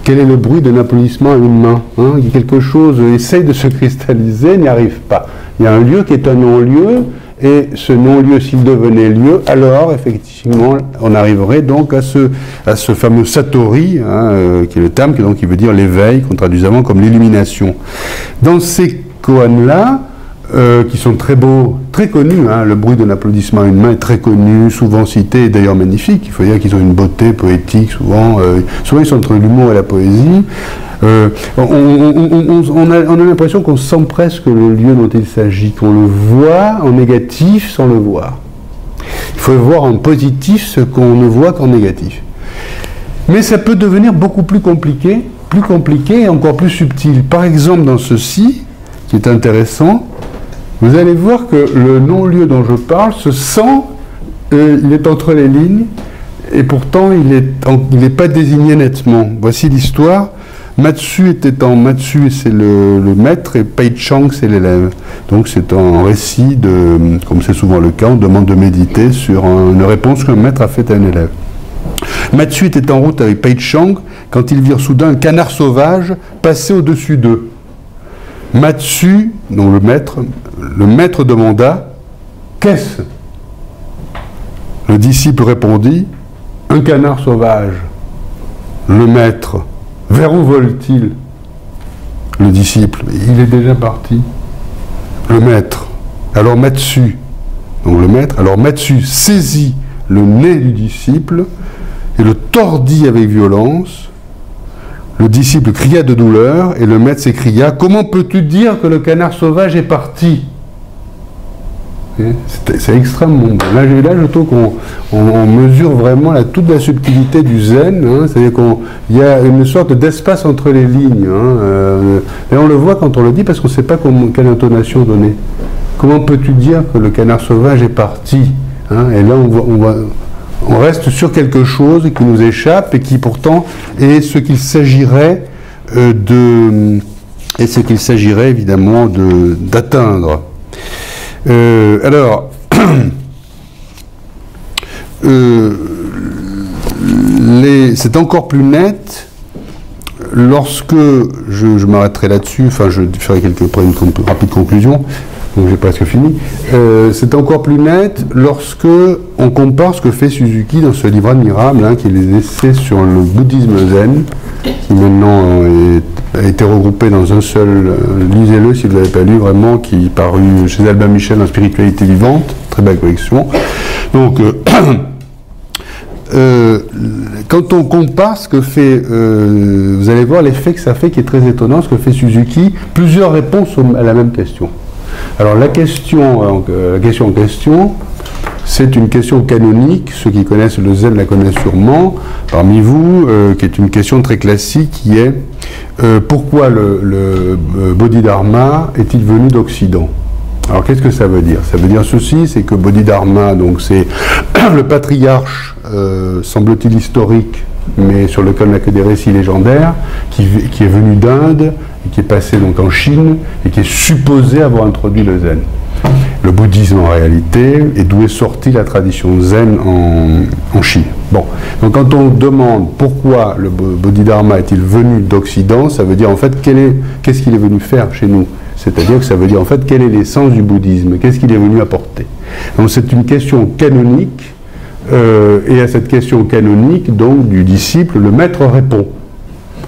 Quel est le bruit d'un applaudissement à une main? Hein? Quelque chose essaye de se cristalliser, n'y arrive pas. Il y a un lieu qui est un non-lieu, et ce non-lieu, s'il devenait lieu, alors, effectivement, on arriverait donc à ce fameux satori, hein, qui est le terme qui veut dire l'éveil, qu'on traduit avant comme l'illumination. Dans ces koans-là, qui sont très beaux, très connus, hein, le bruit d'un applaudissement à une main est très connu, souvent cité, et d'ailleurs magnifique. Il faut dire qu'ils ont une beauté poétique, souvent ils sont entre l'humour et la poésie. On a l'impression qu'on sent presque le lieu dont il s'agit, qu'on le voit en négatif sans le voir. Il faut voir en positif ce qu'on ne voit qu'en négatif. Mais ça peut devenir beaucoup plus compliqué et encore plus subtil. Par exemple, dans ceci, qui est intéressant, vous allez voir que le non-lieu dont je parle se sent, il est entre les lignes, et pourtant il n'est pas désigné nettement. Voici l'histoire. Matsu c'est le maître, et Pei-Chang, c'est l'élève. Donc c'est un récit de, comme c'est souvent le cas, on demande de méditer sur une réponse qu'un maître a faite à un élève. Matsu était en route avec Pei-Chang quand ils virent soudain un canard sauvage passer au-dessus d'eux. Matsu, donc le maître demanda « Qu'est-ce » Le disciple répondit « Un canard sauvage. » Le maître « Vers où vole-t-il » Le disciple « Il est déjà parti. » Le maître « Alors Matsu, donc le maître, alors Matsu saisit le nez du disciple et le tordit avec violence. Le disciple cria de douleur et le maître s'écria « Comment peux-tu dire que le canard sauvage est parti ?» C'est extrêmement bon. Là, je trouve qu'on mesure vraiment toute la subtilité du zen. Hein, c'est-à-dire qu'il y a une sorte d'espace entre les lignes. Hein, et on le voit quand on le dit parce qu'on ne sait pas quelle intonation donner. Comment peux-tu dire que le canard sauvage est parti, hein, et là, on reste sur quelque chose qui nous échappe et qui pourtant est ce qu'il s'agirait évidemment d'atteindre. Alors, c'est encore plus net lorsque, je m'arrêterai là-dessus, enfin je ferai une rapide conclusion, donc j'ai presque fini, c'est encore plus net lorsque on compare ce que fait Suzuki dans ce livre admirable, hein, qui est les essais sur le bouddhisme zen, qui maintenant a été regroupé dans un seul, lisez-le si vous ne l'avez pas lu vraiment, qui est paru chez Albin Michel en Spiritualité vivante, très belle collection. Donc, quand on compare ce que fait, vous allez voir l'effet que ça fait qui est très étonnant, ce que fait Suzuki, plusieurs réponses à la même question. Alors la question en question, c'est une question canonique, ceux qui connaissent le zen la connaissent sûrement, parmi vous, qui est une question très classique, qui est pourquoi le Bodhidharma est-il venu d'Occident? Alors qu'est-ce que ça veut dire? Ça veut dire ceci, c'est que Bodhidharma, donc c'est le patriarche, semble-t-il historique, mais sur lequel on n'a que des récits légendaires, qui est venu d'Inde, et qui est passé donc en Chine, et qui est supposé avoir introduit le zen. Le bouddhisme en réalité, et d'où est sortie la tradition zen en Chine. Bon, donc quand on demande pourquoi le Bodhidharma est-il venu d'Occident, ça veut dire en fait qu'est-ce qu'il est venu faire chez nous. C'est-à-dire que ça veut dire en fait quelle est l'essence du bouddhisme, qu'est-ce qu'il est venu apporter. Donc c'est une question canonique, et à cette question canonique donc du disciple, le maître répond.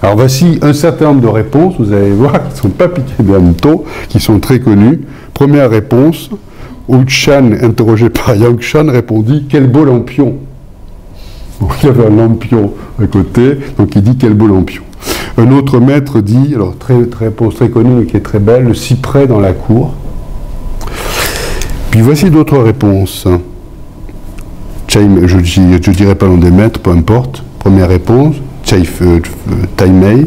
Alors voici un certain nombre de réponses, vous allez voir, qui ne sont pas piquées de hanneton, qui sont très connues. Première réponse, Wu-Chan, interrogé par Yang Shan, répondit « Quel beau lampion !» Il y avait un lampion à côté, donc il dit « Quel beau lampion !» Un autre maître dit, alors réponse très connue mais qui est très belle, « Le cyprès dans la cour ». Puis voici d'autres réponses. Je ne dirai pas le nom des maîtres, peu importe. Première réponse, Taimei.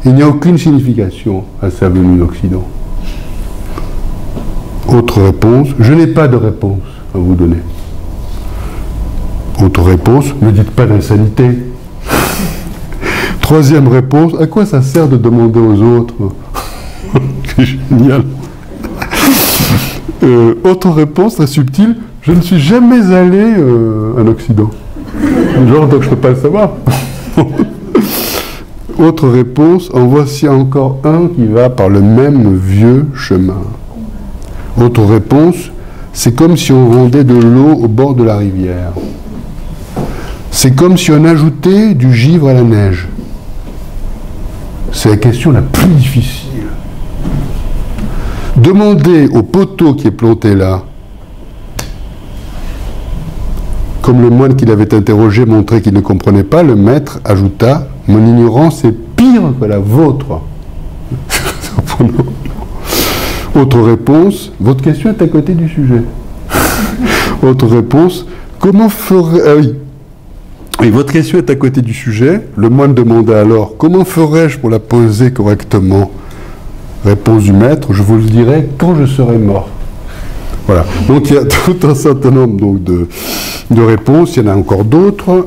Il n'y a aucune signification à sa venue d'Occident. Autre réponse, je n'ai pas de réponse à vous donner. Autre réponse, ne dites pas d'insanité. Troisième réponse, à quoi ça sert de demander aux autres? C'est génial. Autre réponse très subtile, je ne suis jamais allé en Occident. Genre, donc je ne peux pas le savoir. Autre réponse, en voici encore un qui va par le même vieux chemin. Autre réponse, c'est comme si on vendait de l'eau au bord de la rivière. C'est comme si on ajoutait du givre à la neige. C'est la question la plus difficile. Demandez au poteau qui est planté là, comme le moine qui l'avait interrogé montrait qu'il ne comprenait pas, le maître ajouta « Mon ignorance est pire que la vôtre. » Autre réponse, votre question est à côté du sujet. Autre réponse, comment ferait... Ah oui. Et votre question est à côté du sujet. Le moine demanda alors, comment ferais-je pour la poser correctement? Réponse du maître, je vous le dirai quand je serai mort. Voilà. Donc il y a tout un certain nombre donc, de réponses, il y en a encore d'autres.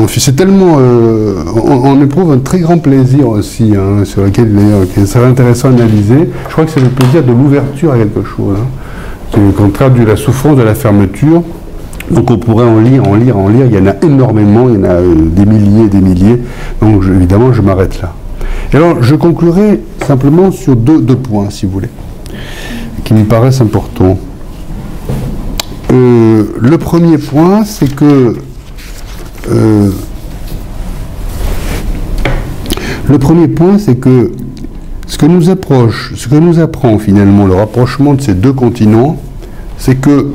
C'est tellement... on éprouve un très grand plaisir aussi, hein, sur lequel il serait intéressant d'analyser. Je crois que c'est le plaisir de l'ouverture à quelque chose. Hein. Qu'on traduit la souffrance de la fermeture. Donc on pourrait en lire. Il y en a énormément, il y en a des milliers. Donc évidemment, je m'arrête là. Et alors, je conclurai simplement sur deux points, si vous voulez, qui me paraissent importants. Le premier point, c'est que ce que nous apprend finalement le rapprochement de ces deux continents, c'est que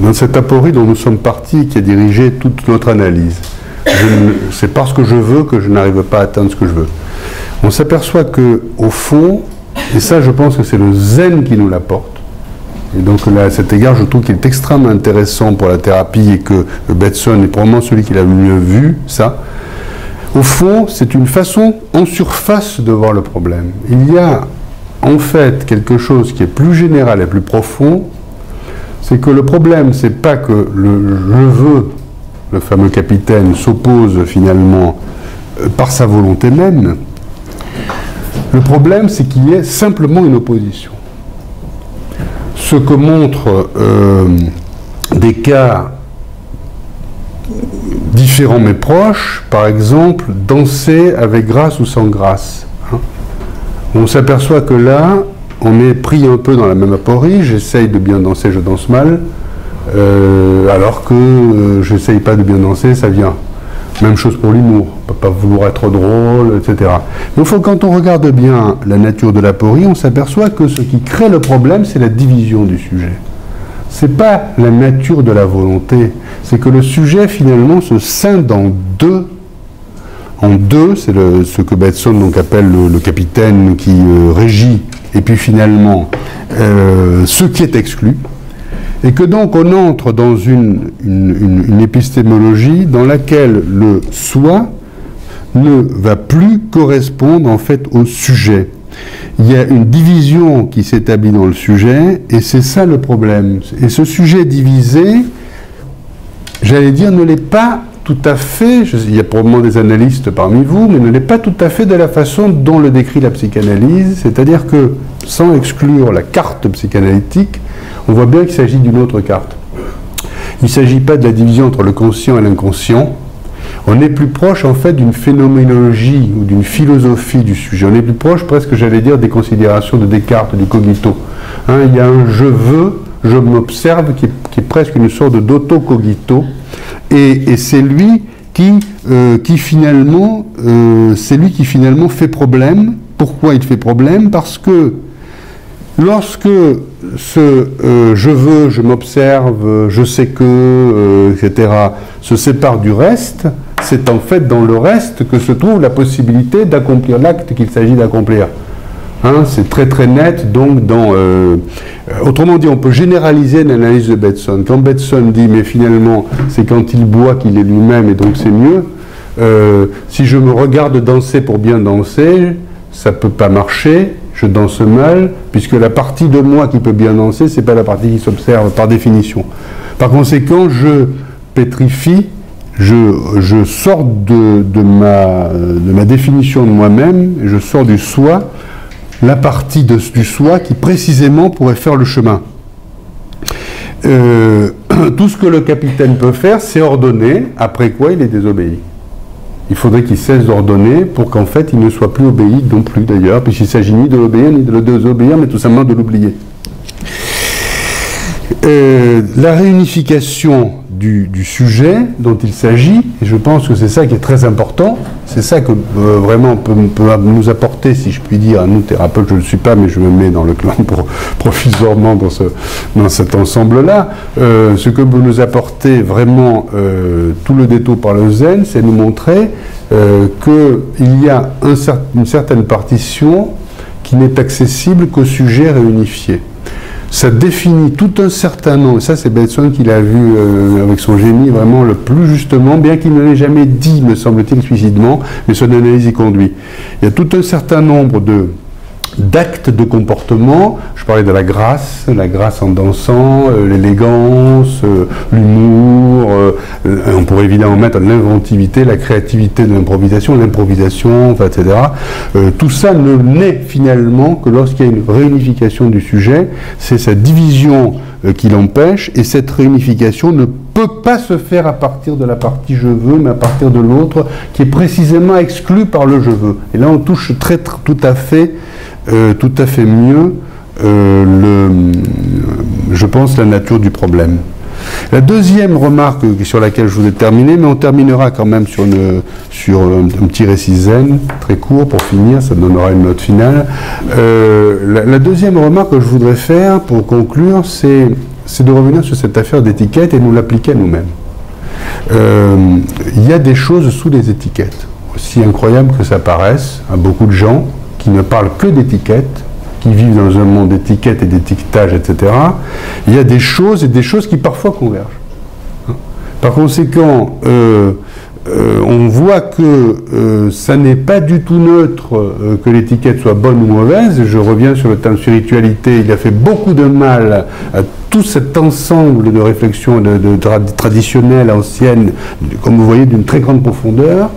dans cette aporie dont nous sommes partis, qui a dirigé toute notre analyse, c'est parce que je veux que je n'arrive pas à atteindre ce que je veux. On s'aperçoit que, au fond, et ça je pense que c'est le zen qui nous l'apporte, et donc là, à cet égard, je trouve qu'il est extrêmement intéressant pour la thérapie et que Bateson est probablement celui qui l'a le mieux vu, ça. Au fond, c'est une façon en surface de voir le problème. Il y a en fait quelque chose qui est plus général et plus profond, c'est que le problème, c'est pas que le « je veux », le fameux capitaine, s'oppose finalement par sa volonté même. Le problème, c'est qu'il y ait simplement une opposition. Ce que montrent des cas différents mais proches, par exemple, danser avec grâce ou sans grâce. Hein. On s'aperçoit que là, on est pris un peu dans la même aporie, j'essaye de bien danser, je danse mal, alors que j'essaye pas de bien danser, ça vient. Même chose pour l'humour, on ne peut pas vouloir être drôle, etc. Mais quand on regarde bien la nature de l'aporie, on s'aperçoit que ce qui crée le problème, c'est la division du sujet. Ce n'est pas la nature de la volonté, c'est que le sujet finalement se scinde en deux. En deux, c'est ce que Bateson donc appelle le capitaine qui régit, et puis finalement ce qui est exclu. Et que donc on entre dans une épistémologie dans laquelle le soi ne va plus correspondre en fait au sujet. Il y a une division qui s'établit dans le sujet, et c'est ça le problème. Et ce sujet divisé, j'allais dire, ne l'est pas tout à fait, il y a probablement des analystes parmi vous, mais ne l'est pas tout à fait de la façon dont le décrit la psychanalyse, c'est-à-dire que, sans exclure la carte psychanalytique, on voit bien qu'il s'agit d'une autre carte. Il ne s'agit pas de la division entre le conscient et l'inconscient. On est plus proche, en fait, d'une phénoménologie ou d'une philosophie du sujet. On est plus proche, presque, j'allais dire, des considérations de Descartes, du cogito. Hein, il y a un « je veux », je m'observe, qui est presque une sorte d'auto-cogito. Et c'est lui qui finalement fait problème. Pourquoi il fait problème? Parce que Lorsque je veux, je m'observe, je sais que, etc., se sépare du reste, c'est en fait dans le reste que se trouve la possibilité d'accomplir l'acte qu'il s'agit d'accomplir. Hein, c'est très très net, donc autrement dit, on peut généraliser l'analyse de Bateson. Quand Bateson dit, mais finalement, c'est quand il boit qu'il est lui-même et donc c'est mieux, si je me regarde danser pour bien danser, ça ne peut pas marcher, je danse mal, puisque la partie de moi qui peut bien danser, c'est pas la partie qui s'observe par définition. Par conséquent, je pétrifie, je sors de ma définition de moi-même, je sors du soi, la partie du soi qui précisément pourrait faire le chemin. Tout ce que le capitaine peut faire, c'est ordonner, après quoi il est désobéi. Il faudrait qu'il cesse d'ordonner pour qu'en fait il ne soit plus obéi non plus d'ailleurs, puisqu'il ne s'agit ni de l'obéir ni de le désobéir, mais tout simplement de l'oublier. La réunification du sujet dont il s'agit, et je pense que c'est ça qui est très important, c'est ça que vraiment peut nous apporter, si je puis dire, à nous thérapeutes, je ne le suis pas, mais je me mets dans le clan provisoirement dans cet ensemble-là, ce que peut nous apporter vraiment tout le détour par le zen, c'est nous montrer qu'il y a une certaine partition qui n'est accessible qu'au sujet réunifié. Ça définit tout un certain nombre, et ça c'est Bateson qui l'a vu avec son génie vraiment le plus justement, bien qu'il ne l'ait jamais dit, me semble-t-il, explicitement, mais son analyse y conduit. Il y a tout un certain nombre d'actes de comportement. Je parlais de la grâce en dansant, l'élégance, l'humour, on pourrait évidemment mettre l'inventivité, la créativité de l'improvisation, enfin, etc. Tout ça ne naît finalement que lorsqu'il y a une réunification du sujet, c'est sa division qui l'empêche, et cette réunification ne peut pas se faire à partir de la partie je veux, mais à partir de l'autre, qui est précisément exclue par le je veux. Et là on touche tout à fait mieux, je pense, la nature du problème. La deuxième remarque sur laquelle je voulais terminer, mais on terminera quand même sur un petit récit zen, très court pour finir, ça donnera une note finale. La deuxième remarque que je voudrais faire pour conclure, c'est de revenir sur cette affaire d'étiquette et nous l'appliquer à nous-mêmes. Il y a des choses sous les étiquettes, aussi incroyable que ça paraisse à beaucoup de gens qui ne parlent que d'étiquettes, qui vivent dans un monde d'étiquettes et d'étiquetage, etc., il y a des choses qui parfois convergent. Par conséquent, on voit que ça n'est pas du tout neutre que l'étiquette soit bonne ou mauvaise. Je reviens sur le terme spiritualité, il a fait beaucoup de mal à tout cet ensemble de réflexions traditionnelles, anciennes, comme vous voyez, d'une très grande profondeur.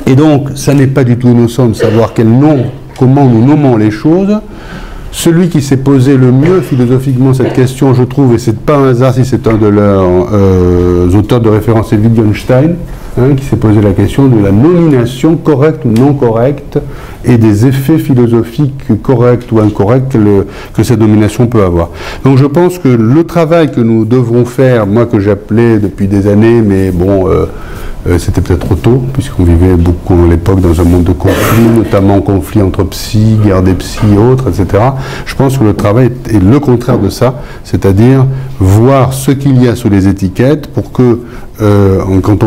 Et donc, ça n'est pas du tout innocent de savoir comment nous nommons les choses. Celui qui s'est posé le mieux philosophiquement cette question, je trouve, et c'est pas un hasard si c'est un de leurs auteurs de référence, c'est Wittgenstein, qui s'est posé la question de la nomination correcte ou non correcte et des effets philosophiques corrects ou incorrects que cette nomination peut avoir. Donc je pense que le travail que nous devrons faire, moi que j'appelais depuis des années, mais bon, c'était peut-être trop tôt, puisqu'on vivait beaucoup à l'époque dans un monde de conflits, notamment conflits entre psy, guerre des psys et autres, etc. Je pense que le travail est le contraire de ça, c'est-à-dire voir ce qu'il y a sous les étiquettes pour que, quand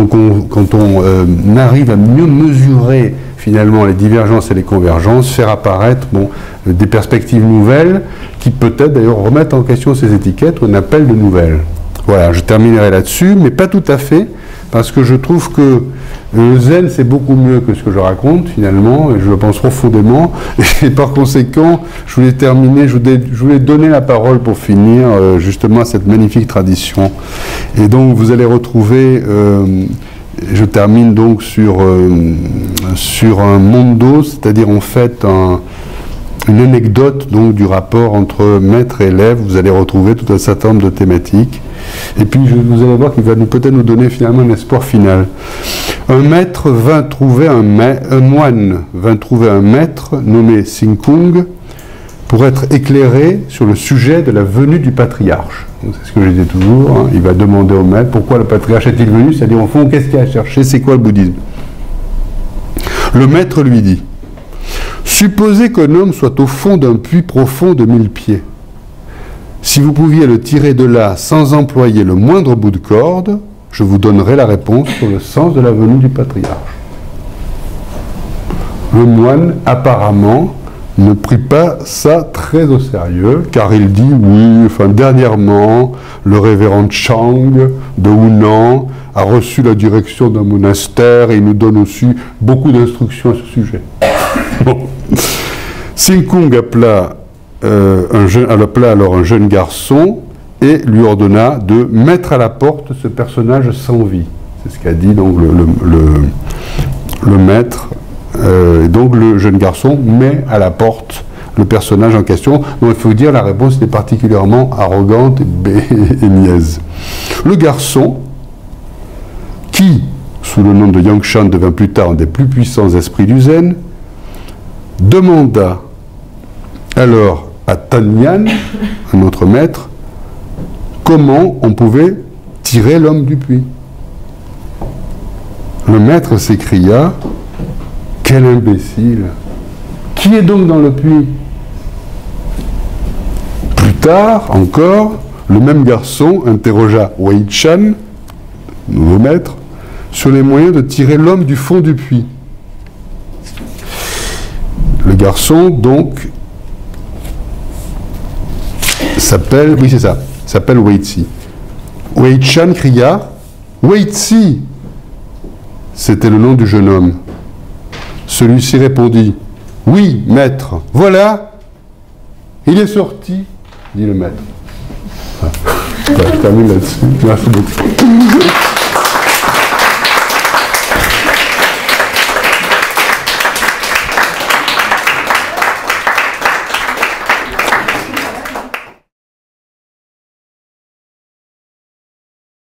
on arrive à mieux mesurer finalement les divergences et les convergences, faire apparaître des perspectives nouvelles qui peut-être d'ailleurs remettent en question ces étiquettes ou on appelle de nouvelles. Voilà, je terminerai là-dessus, mais pas tout à fait, parce que je trouve que le zen, c'est beaucoup mieux que ce que je raconte, finalement, et je le pense profondément, et par conséquent, je voulais terminer, je voulais donner la parole pour finir, justement, à cette magnifique tradition. Et donc, vous allez retrouver, je termine donc sur un mondo, c'est-à-dire en fait une anecdote donc du rapport entre maître et élève. Vous allez retrouver tout un certain nombre de thématiques. Et puis vous allez voir qu'il va peut-être nous donner finalement un espoir final. Un maître vint trouver un moine vint trouver un maître nommé Sinkung pour être éclairé sur le sujet de la venue du patriarche. C'est ce que je disais toujours, hein. Il va demander au maître pourquoi le patriarche est-il venu, c'est-à-dire au fond qu'est-ce qu'il a cherché, c'est quoi le bouddhisme. Le maître lui dit: Supposez qu'un homme soit au fond d'un puits profond de 1000 pieds. Si vous pouviez le tirer de là sans employer le moindre bout de corde, je vous donnerai la réponse sur le sens de la venue du patriarche. Le moine, apparemment, ne prit pas ça très au sérieux, car il dit, oui, enfin, dernièrement, le révérend Chang de Hunan a reçu la direction d'un monastère et il nous donne aussi beaucoup d'instructions à ce sujet. Bon. Sing Kung appela alors un jeune garçon et lui ordonna de mettre à la porte ce personnage sans vie. C'est ce qu'a dit donc le maître. Et donc le jeune garçon met à la porte le personnage en question. Donc il faut dire la réponse est particulièrement arrogante et niaise. Le garçon, qui, sous le nom de Yangshan, devint plus tard un des plus puissants esprits du Zen, demanda alors à Tanyan, un autre maître, comment on pouvait tirer l'homme du puits. Le maître s'écria, quel imbécile! Qui est donc dans le puits? Plus tard encore, le même garçon interrogea Wei Chan, nouveau maître, sur les moyens de tirer l'homme du fond du puits. Le garçon, donc, s'appelle, oui c'est ça, s'appelle Wei Tsi. Wei Chan cria, Wei Tsi! C'était le nom du jeune homme. Celui-ci répondit, oui, maître, voilà, il est sorti, dit le maître. Voilà, je termine là-dessus. Merci beaucoup.